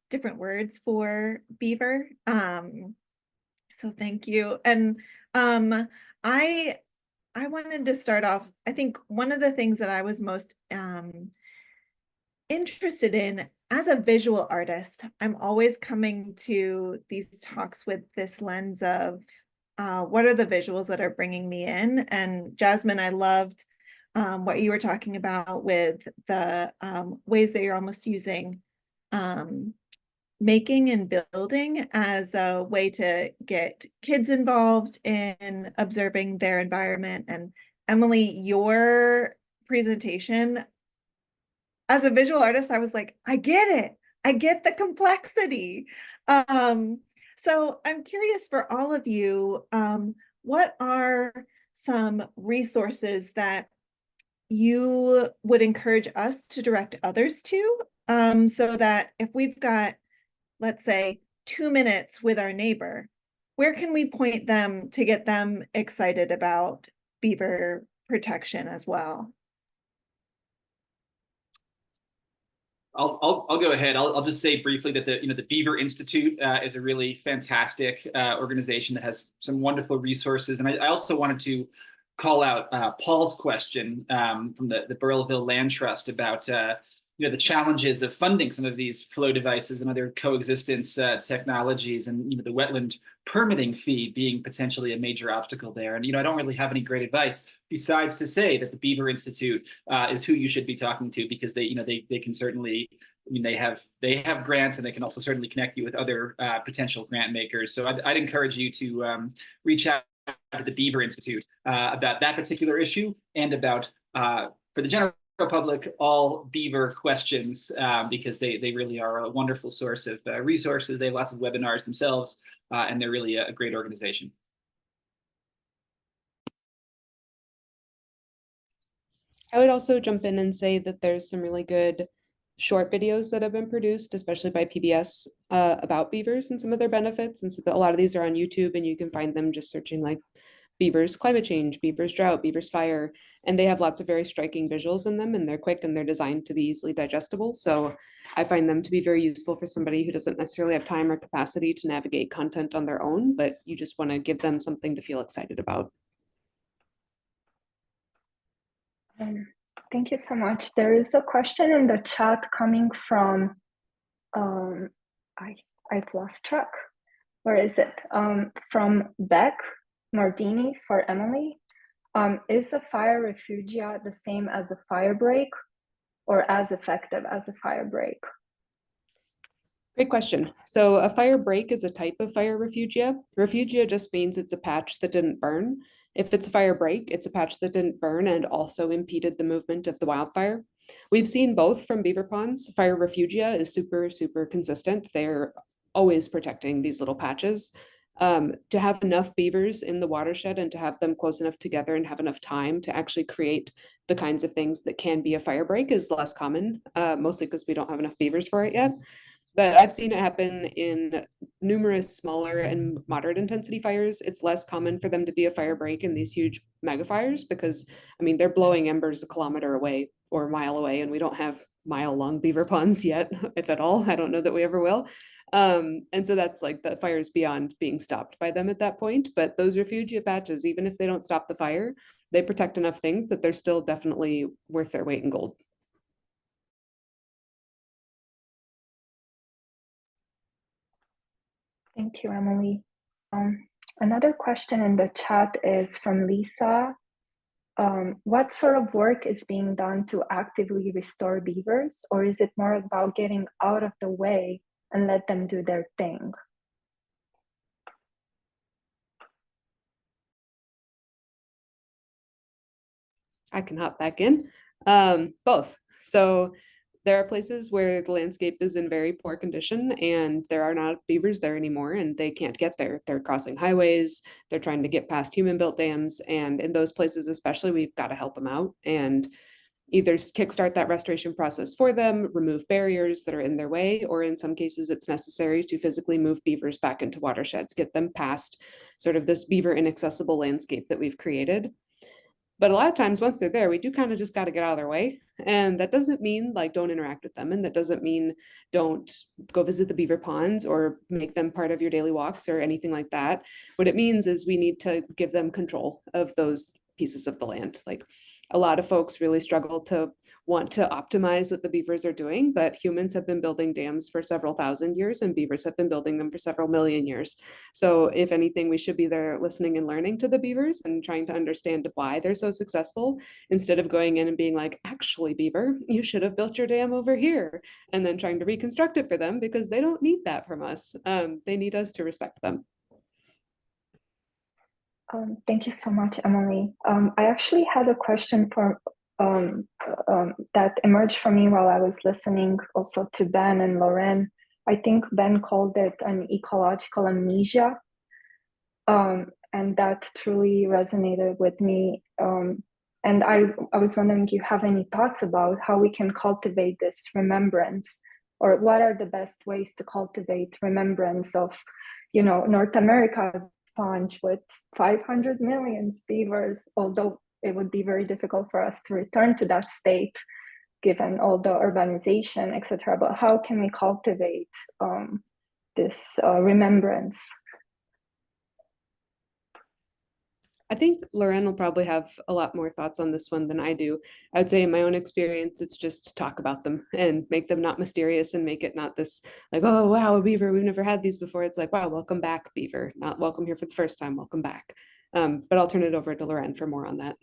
different words for beaver. So thank you. And I wanted to start off, I think one of the things that I was most interested in as a visual artist, I'm always coming to these talks with this lens of what are the visuals that are bringing me in? And Jasmine, I loved what you were talking about with the ways that you're almost using making and building as a way to get kids involved in observing their environment. And Emily, your presentation, as a visual artist, I was like, I get it. I get the complexity. So I'm curious for all of you, what are some resources that you would encourage us to direct others to, so that if we've got, let's say, 2 minutes with our neighbor, where can we point them to get them excited about beaver protection as well? I'll go ahead. I'll just say briefly that the Beaver Institute is a really fantastic organization that has some wonderful resources. And I also wanted to call out Paul's question from the Burrillville Land Trust about the challenges of funding some of these flow devices and other coexistence technologies, and the wetland permitting fee being potentially a major obstacle there. And I don't really have any great advice besides to say that the Beaver Institute is who you should be talking to, because they can certainly, they have grants, and they can also certainly connect you with other potential grant makers. So I'd encourage you to reach out to the Beaver Institute about that particular issue, and about for the general public, all beaver questions, because they really are a wonderful source of resources. They have lots of webinars themselves, and they're really a great organization. I would also jump in and say that there's some really good short videos that have been produced, especially by PBS, about beavers and some of their benefits. And so a lot of these are on YouTube, and you can find them just searching like beavers climate change, beavers drought, beavers fire, and they have lots of very striking visuals in them, and they're quick and they're designed to be easily digestible. So I find them to be very useful for somebody who doesn't necessarily have time or capacity to navigate content on their own, but you just want to give them something to feel excited about. Thank you so much. There is a question in the chat coming from, I've lost track. Where is it? From Beck Nardini for Emily. Is a fire refugia the same as a fire break, or as effective as a fire break? Great question. So a fire break is a type of fire refugia. Refugia just means it's a patch that didn't burn. If it's a fire break, it's a patch that didn't burn and also impeded the movement of the wildfire. We've seen both from beaver ponds. Fire refugia is super, super consistent. They're always protecting these little patches. To have enough beavers in the watershed and to have them close enough together and have enough time to actually create the kinds of things that can be a fire break is less common, mostly because we don't have enough beavers for it yet. But I've seen it happen in numerous smaller and moderate intensity fires. It's less common for them to be a fire break in these huge mega fires because, I mean, they're blowing embers a kilometer away or a mile away, and we don't have mile-long beaver ponds yet, if at all. I don't know that we ever will. And so that's like the fire's beyond being stopped by them at that point. But those refugia patches, even if they don't stop the fire, they protect enough things that they're still definitely worth their weight in gold. Thank you, Emily. Another question in the chat is from Lisa. What sort of work is being done to actively restore beavers, or is it more about getting out of the way and let them do their thing? I can hop back in. Both. So there are places where the landscape is in very poor condition and there are not beavers there anymore and they can't get there. They're crossing highways, they're trying to get past human-built dams, and in those places especially, we've got to help them out and either kickstart that restoration process for them, remove barriers that are in their way, or in some cases it's necessary to physically move beavers back into watersheds, get them past sort of this beaver inaccessible landscape that we've created. But a lot of times once they're there, we do kind of just got to get out of their way. And that doesn't mean like don't interact with them. And that doesn't mean don't go visit the beaver ponds or make them part of your daily walks or anything like that. What it means is we need to give them control of those pieces of the land. Like a lot of folks really struggle to want to optimize what the beavers are doing, but humans have been building dams for several thousand years and beavers have been building them for several million years. So if anything, we should be there listening and learning to the beavers and trying to understand why they're so successful instead of going in and being like, actually, beaver, you should have built your dam over here, and then trying to reconstruct it for them because they don't need that from us. They need us to respect them. Thank you so much, Emily. I actually had a question for that emerged for me while I was listening also to Ben and Lorén. I think Ben called it an ecological amnesia. And that truly resonated with me. And I was wondering if you have any thoughts about how we can cultivate this remembrance, or what are the best ways to cultivate remembrance of, North America's sponge with 500 million beavers, although it would be very difficult for us to return to that state given all the urbanization, etc. But how can we cultivate this remembrance? I think Lorén will probably have a lot more thoughts on this one than I do. I would say in my own experience, it's just talk about them and make them not mysterious and make it not this like, oh, wow, a beaver, we've never had these before. It's like, wow, welcome back, beaver. Not welcome here for the first time, welcome back. But I'll turn it over to Lorén for more on that.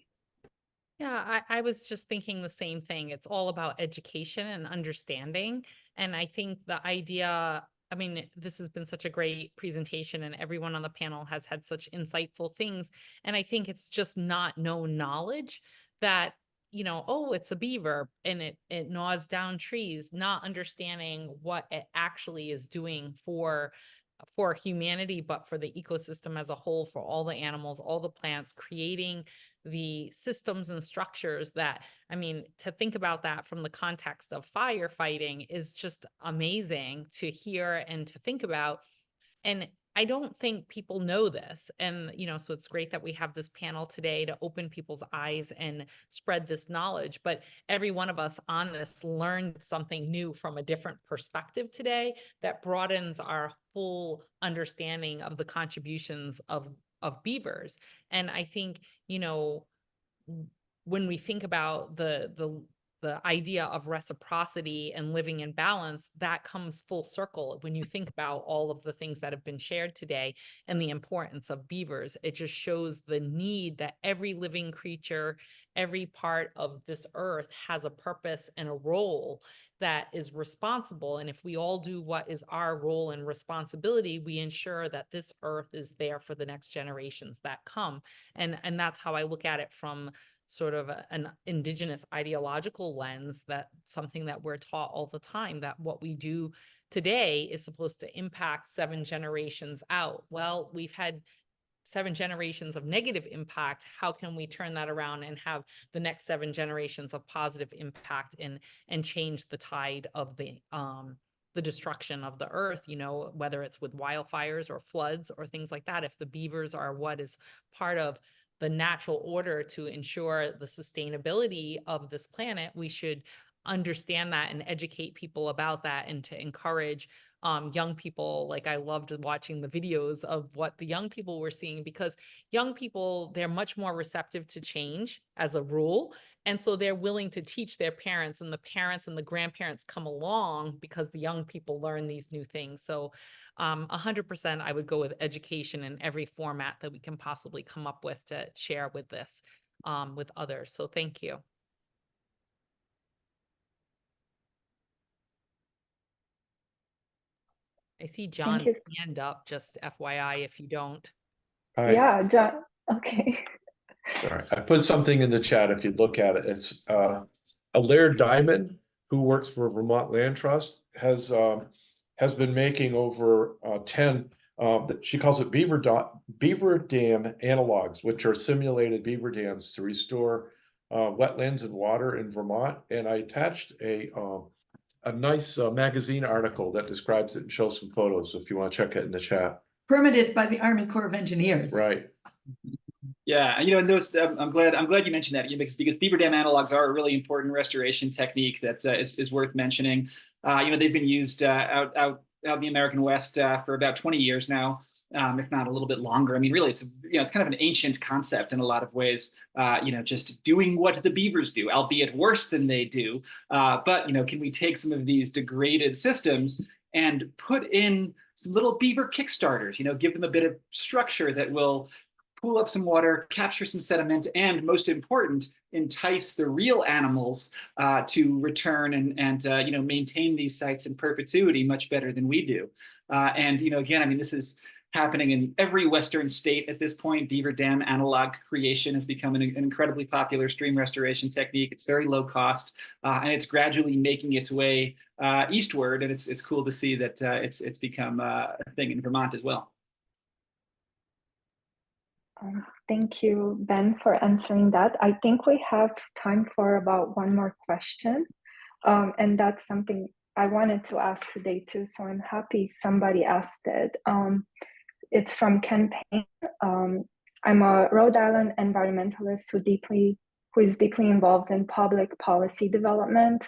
Yeah, I was just thinking the same thing. It's all about education and understanding. And I think the idea, I mean, this has been such a great presentation and everyone on the panel has had such insightful things. And I think it's just not known knowledge that, oh, it's a beaver and it gnaws down trees, not understanding what it actually is doing for humanity, but for the ecosystem as a whole, for all the animals, all the plants, creating the systems and structures that, I mean, to think about that from the context of firefighting is just amazing to hear and to think about. And I don't think people know this. And, so it's great that we have this panel today to open people's eyes and spread this knowledge. But every one of us on this learned something new from a different perspective today that broadens our full understanding of the contributions of beavers. And I think, when we think about the idea of reciprocity and living in balance, that comes full circle when you think about all of the things that have been shared today and the importance of beavers. It just shows the need that every living creature, every part of this earth has a purpose and a role that is responsible. And if we all do what is our role and responsibility, we ensure that this earth is there for the next generations that come. And that's how I look at it from sort of an indigenous ideological lens, that something that we're taught all the time, that what we do today is supposed to impact 7 generations out. Well, we've had 7 generations of negative impact. How can we turn that around and have the next 7 generations of positive impact and change the tide of the destruction of the earth, you know, whether it's with wildfires or floods or things like that. If the beavers are what is part of the natural order to ensure the sustainability of this planet, we should understand that and educate people about that, and to encourage young people. Like, I loved watching the videos of what the young people were seeing, because young people, they're much more receptive to change as a rule. And so they're willing to teach their parents, and the parents and the grandparents come along because the young people learn these new things. So 100% I would go with education in every format that we can possibly come up with to share with this with others. So thank you. I see John's hand up, just FYI, if you don't. Yeah, John. Okay. Sorry, I put something in the chat if you look at it. It's Alaire Diamond, who works for Vermont Land Trust, has been making over 10, she calls it beaver dam analogs, which are simulated beaver dams to restore wetlands and water in Vermont. And I attached a nice magazine article that describes it and shows some photos if you want to check it in the chat. Permitted by the Army Corps of Engineers. Right. Yeah, you know, and those I'm glad you mentioned that, because beaver dam analogs are a really important restoration technique that is worth mentioning. You know, they've been used out in the American West for about 20 years now, if not a little bit longer. I mean, really, it's it's kind of an ancient concept in a lot of ways. You know, just doing what the beavers do, albeit worse than they do. But you know, can we take some of these degraded systems and put in some little beaver kickstarters? You know, give them a bit of structure that will pool up some water, capture some sediment, and most important, entice the real animals to return and you know, maintain these sites in perpetuity much better than we do. And you know, again, I mean, this is happening in every Western state at this point. Beaver dam analog creation has become an incredibly popular stream restoration technique. It's very low cost, and it's gradually making its way eastward. And it's cool to see that it's become a thing in Vermont as well. Thank you, Ben, for answering that. I think we have time for about one more question. And that's something I wanted to ask today too, so I'm happy somebody asked it. It's from Ken Payne. I'm a Rhode Island environmentalist who is deeply involved in public policy development.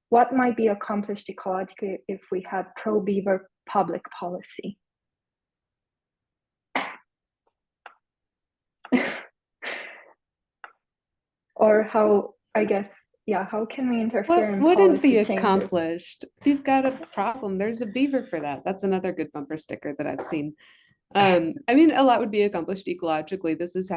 What might be accomplished ecologically if we had pro-beaver public policy? Or how, I guess, yeah, how can we interfere in what wouldn't policy be changes? accomplished? If you've got a problem, there's a beaver for that. That's another good bumper sticker that I've seen. I mean, a lot would be accomplished ecologically. This is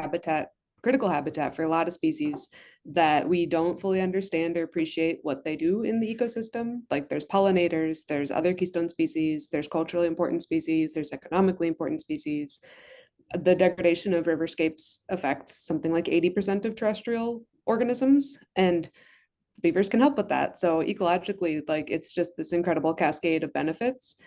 critical habitat for a lot of species that we don't fully understand or appreciate what they do in the ecosystem. Like, there's pollinators, there's other keystone species, there's culturally important species, there's economically important species. The degradation of riverscapes affects something like 80% of terrestrial organisms, and beavers can help with that. So ecologically, like, it's just this incredible cascade of benefits.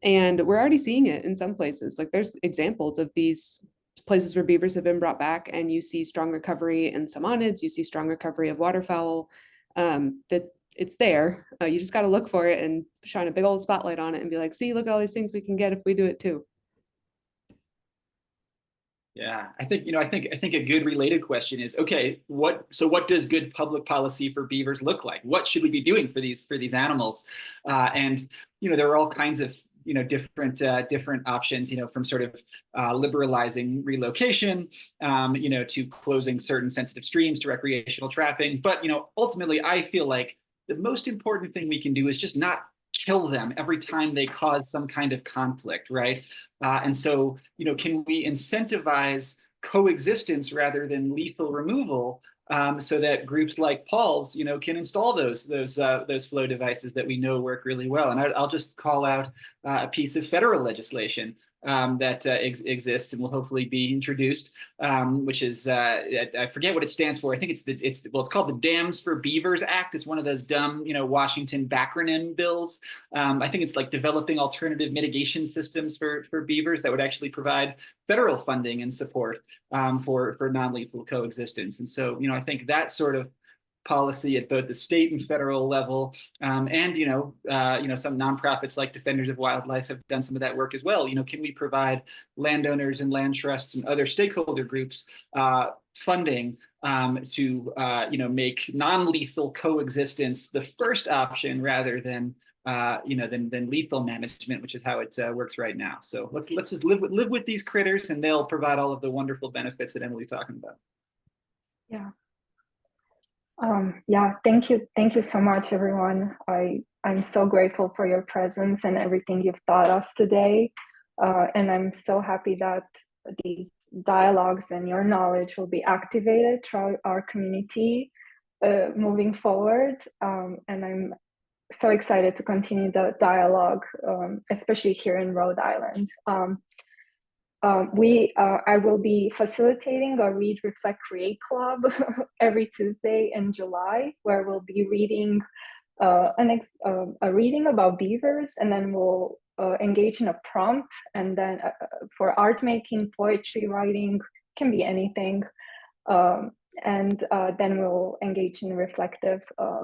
And we're already seeing it in some places. Like, there's examples of these places where beavers have been brought back, and you see strong recovery in salmonids, you see strong recovery of waterfowl. That it's there. You just got to look for it and shine a big old spotlight on it and be like, see, look at all these things we can get if we do it too. Yeah, I think a good related question is, okay, what does good public policy for beavers look like? What should we be doing for these animals? And you know, there are all kinds of different options, from sort of liberalizing relocation, to closing certain sensitive streams to recreational trapping. But ultimately, I feel like the most important thing we can do is just not kill them every time they cause some kind of conflict, right? And so, can we incentivize coexistence rather than lethal removal, so that groups like Paul's, can install those flow devices that we know work really well? And I'll just call out a piece of federal legislation that exists and will hopefully be introduced, which is I forget what it stands for. I think it's called the Dams for Beavers Act. It's one of those dumb, Washington backronym bills. I think it's like developing alternative mitigation systems for beavers that would actually provide federal funding and support for non-lethal coexistence. And so, I think that sort of policy at both the state and federal level, and some nonprofits like Defenders of Wildlife have done some of that work as well. Can we provide landowners and land trusts and other stakeholder groups funding to make non-lethal coexistence the first option rather than lethal management, which is how it works right now. So let's just live with these critters, and they'll provide all of the wonderful benefits that Emily's talking about. Yeah. Thank you so much, everyone. I'm so grateful for your presence and everything you've taught us today. And I'm so happy that these dialogues and your knowledge will be activated throughout our community moving forward. And I'm so excited to continue the dialogue, especially here in Rhode Island. I will be facilitating a Read, Reflect, Create Club every Tuesday in July, where we'll be reading a reading about beavers, and then we'll engage in a prompt, and then for art making, poetry writing, can be anything, and then we'll engage in reflective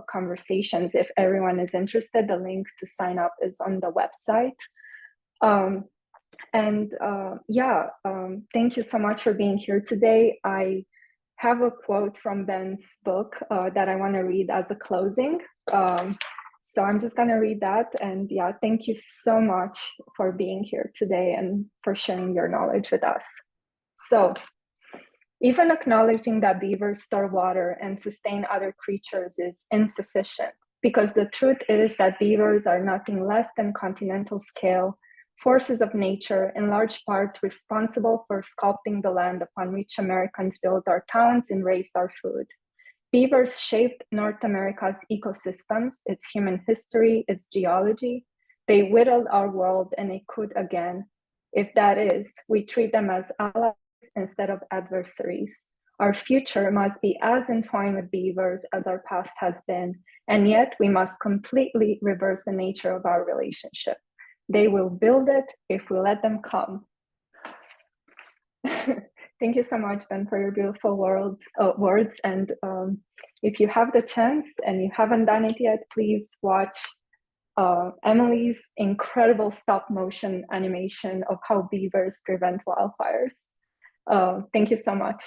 conversations. If everyone is interested, the link to sign up is on the website. Thank you so much for being here today. I have a quote from Ben's book that I want to read as a closing. So I'm just going to read that. And thank you so much for being here today and for sharing your knowledge with us. So, even acknowledging that beavers store water and sustain other creatures is insufficient, because the truth is that beavers are nothing less than continental scale forces of nature, in large part responsible for sculpting the land upon which Americans built our towns and raised our food. Beavers shaped North America's ecosystems, its human history, its geology. They whittled our world, and they could again. If that is, we treat them as allies instead of adversaries. Our future must be as entwined with beavers as our past has been, and yet we must completely reverse the nature of our relationship. They will build it if we let them come. Thank you so much, Ben, for your beautiful words. And if you have the chance and you haven't done it yet, please watch Emily's incredible stop motion animation of how beavers prevent wildfires. Thank you so much.